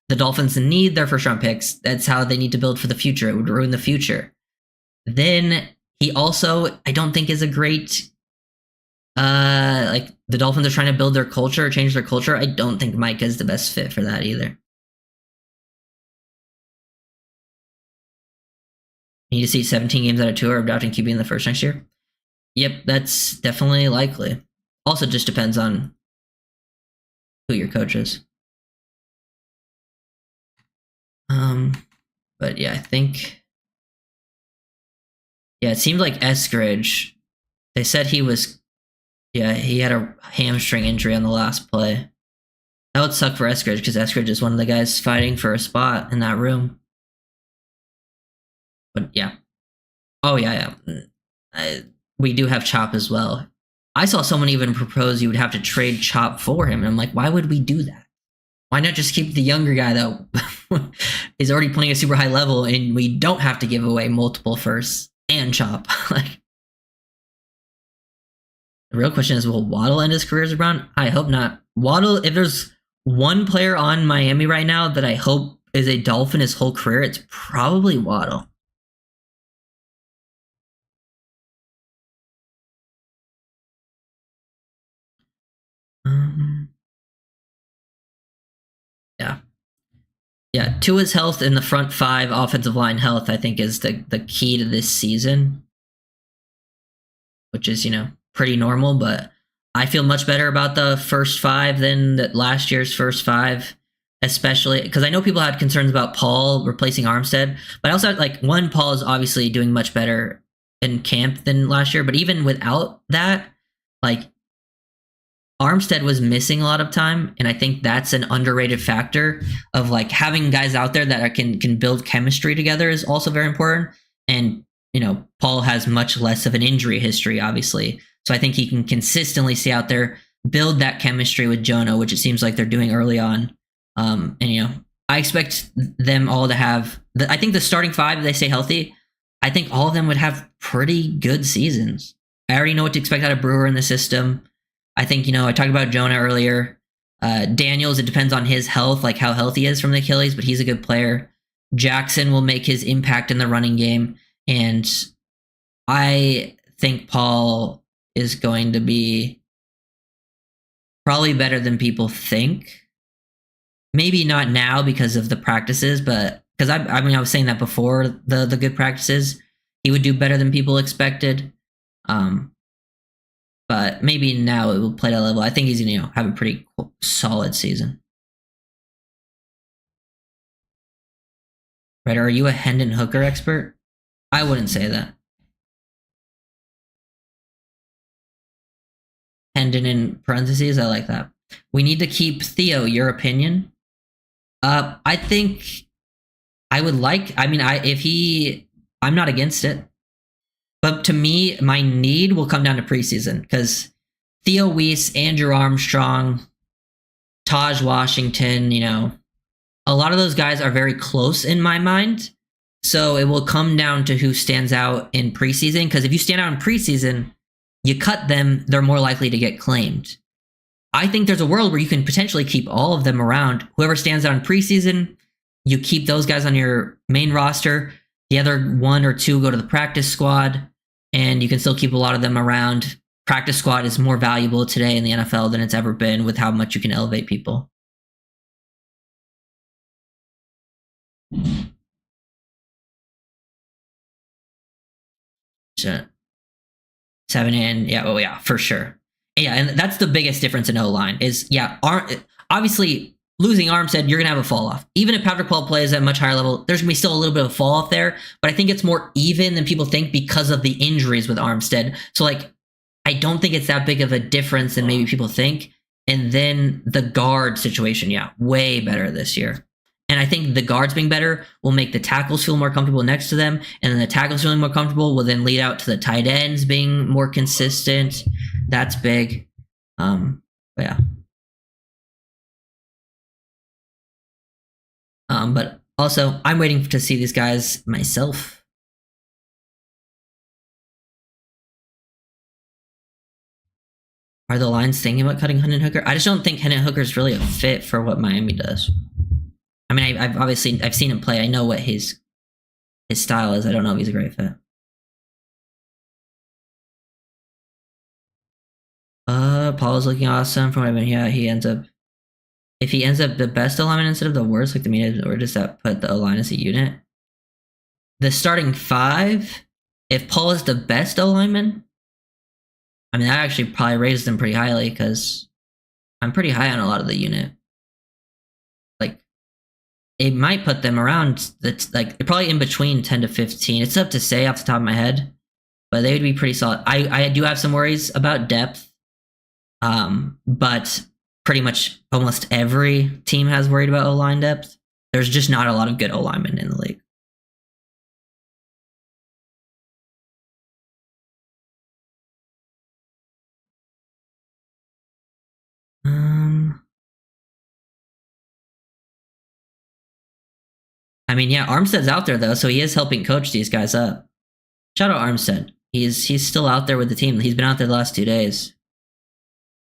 the Dolphins need their first round picks. That's how they need to build for the future. It would ruin the future. Then he also, I don't think, is a great. Like the Dolphins are trying to build their culture, change their culture. I don't think Micah is the best fit for that either. You need to see 17 games out of 2 or drafting QB in the first next year. Yep, that's definitely likely. Also, just depends on who your coach is. But yeah, I think. Yeah, it seemed like Eskridge. They said he was. Yeah, he had a hamstring injury on the last play. That would suck for Eskridge because Eskridge is one of the guys fighting for a spot in that room. But yeah. Oh yeah. We do have Chop as well. I saw someone even propose you would have to trade Chop for him, and I'm like, why would we do that? Why not just keep the younger guy that is already playing a super high level, and we don't have to give away multiple firsts and Chop? Like, the real question is, will Waddle end his career as a Brown? I hope not. Waddle, if there's one player on Miami right now that I hope is a Dolphin his whole career, it's probably Waddle. Yeah. Yeah, Tua's health in the front 5 offensive line health, I think, is the key to this season, which is, pretty normal, but I feel much better about the first 5 than last year's first 5, especially because I know people had concerns about Paul replacing Armstead, but I also had, Paul is obviously doing much better in camp than last year, but even without that, Armstead was missing a lot of time, and I think that's an underrated factor of having guys out there that can build chemistry together is also very important. And Paul has much less of an injury history, obviously, so I think he can consistently stay out there, build that chemistry with Jonah, which it seems like they're doing early on. And I expect them all to have. I think the starting 5, if they stay healthy, I think all of them would have pretty good seasons. I already know what to expect out of Brewer in the system. I think, I talked about Jonah earlier. Daniels, it depends on his health, how healthy he is from the Achilles, but he's a good player. Jackson will make his impact in the running game. And I think Paul is going to be probably better than people think. Maybe not now because of the practices, but because I was saying that before the good practices, he would do better than people expected. But maybe now it will play that level. I think he's going to have a pretty solid season. Right? Are you a Hendon Hooker expert? I wouldn't say that. Hendon in parentheses, I like that. We need to keep Theo. Your opinion? I think I would like. I'm not against it. But to me, my need will come down to preseason because Theo Weiss, Andrew Armstrong, Taj Washington, a lot of those guys are very close in my mind. So it will come down to who stands out in preseason, because if you stand out in preseason, you cut them, they're more likely to get claimed. I think there's a world where you can potentially keep all of them around. Whoever stands out in preseason, you keep those guys on your main roster. The other 1 or 2 go to the practice squad, and you can still keep a lot of them around. Practice squad is more valuable today in the NFL than it's ever been with how much you can elevate people. So, 7 and yeah, for sure. Yeah, and that's the biggest difference in O-line is, obviously losing Armstead, you're going to have a fall off. Even if Patrick Paul plays at a much higher level, there's going to be still a little bit of a fall off there. But I think it's more even than people think because of the injuries with Armstead. So, I don't think it's that big of a difference than maybe people think. And then the guard situation, way better this year. And I think the guards being better will make the tackles feel more comfortable next to them. And then the tackles feeling more comfortable will then lead out to the tight ends being more consistent. That's big. Yeah. But also, I'm waiting to see these guys myself. Are the Lions thinking about cutting Hendon Hooker? I just don't think Hendon Hooker is really a fit for what Miami does. I mean, I've obviously seen him play. I know what his style is. I don't know if he's a great fit. Paul's looking awesome from what I've been. Yeah, if he ends up the best alignment instead of the worst, like the media, or does that put the O-line as a unit? The starting five, if Paul is the best alignment, I mean, that actually probably raises them pretty highly because I'm pretty high on a lot of the unit. Like, it might put them around, that's like, they're probably in between 10 to 15. It's tough to say off the top of my head, but they would be pretty solid. I do have some worries about depth, but pretty much almost every team has worried about O-line depth. There's just not a lot of good O-linemen in the league. I mean, yeah, Armstead's out there though, so he is helping coach these guys up. Shout out Armstead. He's still out there with the team. He's been out there the last 2 days.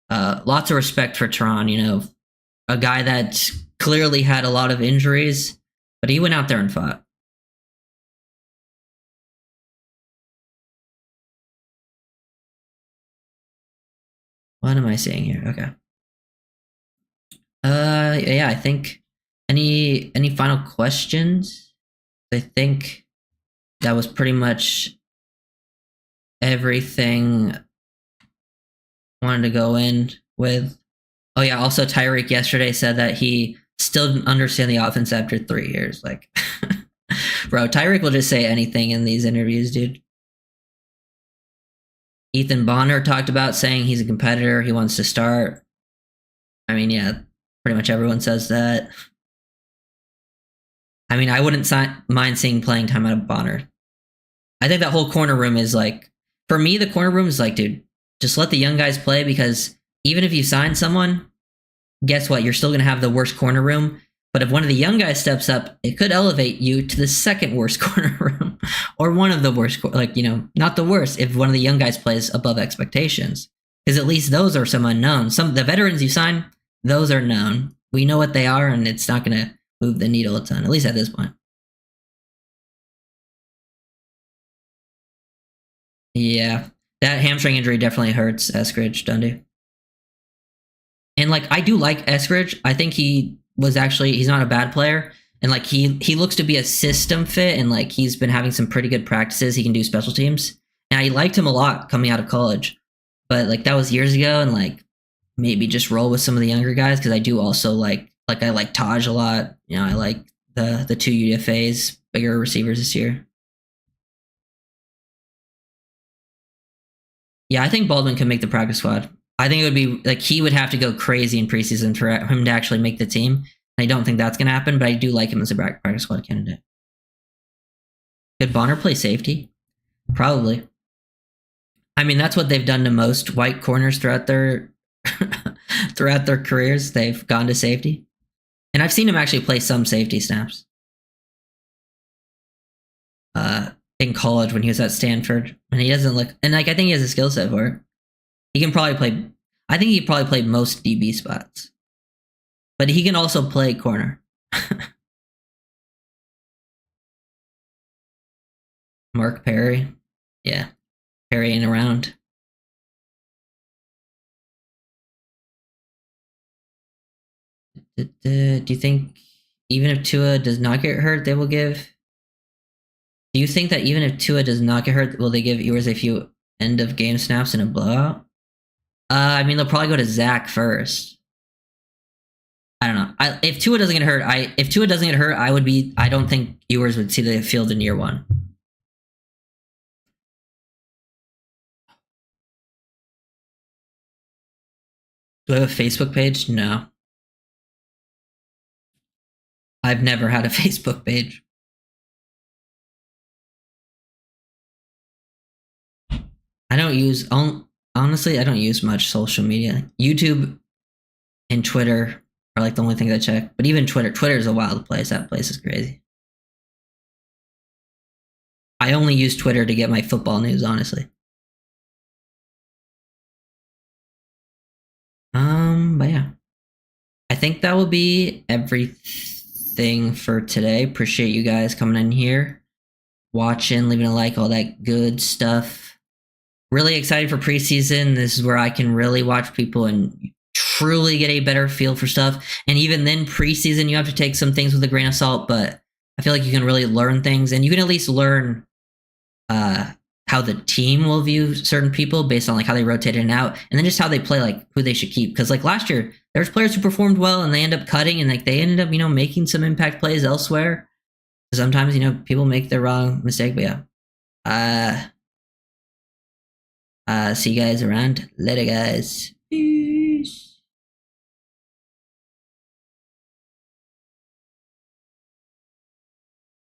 Lots of respect for Teron, you know, a guy that clearly had a lot of injuries, but he went out there and fought. What am I saying here? Okay. Yeah, I think any final questions? I think that was pretty much everything I wanted to go in with. Oh yeah, also Tyreek yesterday said that he still didn't understand the offense after 3 years. Like, bro, Tyreek will just say anything in these interviews, dude. Ethan Bonner talked about saying he's a competitor, he wants to start. I mean, yeah, pretty much everyone says that. I mean, I wouldn't mind seeing playing time out of Bonner. I think that whole corner room is like, for me, the corner room is like, dude, just let the young guys play, because even if you sign someone, guess what? You're still going to have the worst corner room. But if one of the young guys steps up, it could elevate you to the second worst corner room, or one of the worst, like, you know, not the worst if one of the young guys plays above expectations. Because at least those are some unknowns. Some of the veterans you sign, those are known. We know what they are, and it's not going to move the needle a ton, at least at this point. Yeah, that hamstring injury definitely hurts Eskridge, Dundee. And like, I do like Eskridge. I think he's not a bad player. And like, he looks to be a system fit, and like, he's been having some pretty good practices. He can do special teams. And I liked him a lot coming out of college. But like, that was years ago, and like, maybe just roll with some of the younger guys, because I do also like I like Taj a lot. You know, I like the 2 UDFAs, bigger receivers this year. Yeah, I think Baldwin can make the practice squad. I think it would be like, he would have to go crazy in preseason for him to actually make the team. I don't think that's going to happen, but I do like him as a practice squad candidate. Could Bonner play safety? Probably. I mean, that's what they've done to most white corners throughout their throughout their careers. They've gone to safety, and I've seen him actually play some safety snaps. In college when he was at Stanford, and he doesn't look, and like, I think he has a skill set for it. He can probably play. I think he probably played most DB spots, but he can also play corner. Mark Perry, yeah, Perry ain't around. Do you think even if Tua does not get hurt, they will give? Do you think that even if Tua does not get hurt, will they give Ewers a few end of game snaps in a blowout? I mean, they'll probably go to Zach first. I don't know. If Tua doesn't get hurt, I don't think Ewers would see the field in year 1. Do I have a Facebook page? No. I've never had a Facebook page. I don't use, honestly, I don't use much social media. YouTube and Twitter are like the only things I check. But even Twitter is a wild place. That place is crazy. I only use Twitter to get my football news, honestly. I think that will be everything for today. Appreciate you guys coming in here, watching, leaving a like, all that good stuff. Really excited for preseason. This is where I can really watch people and truly get a better feel for stuff. And even then, preseason, you have to take some things with a grain of salt, but I feel like you can really learn things, and you can at least learn how the team will view certain people based on like how they rotate in and out, and then just how they play, like who they should keep. Because like last year, there's players who performed well and they end up cutting, and like they ended up making some impact plays elsewhere. Sometimes people make the wrong mistake, but yeah. See you guys around later, guys.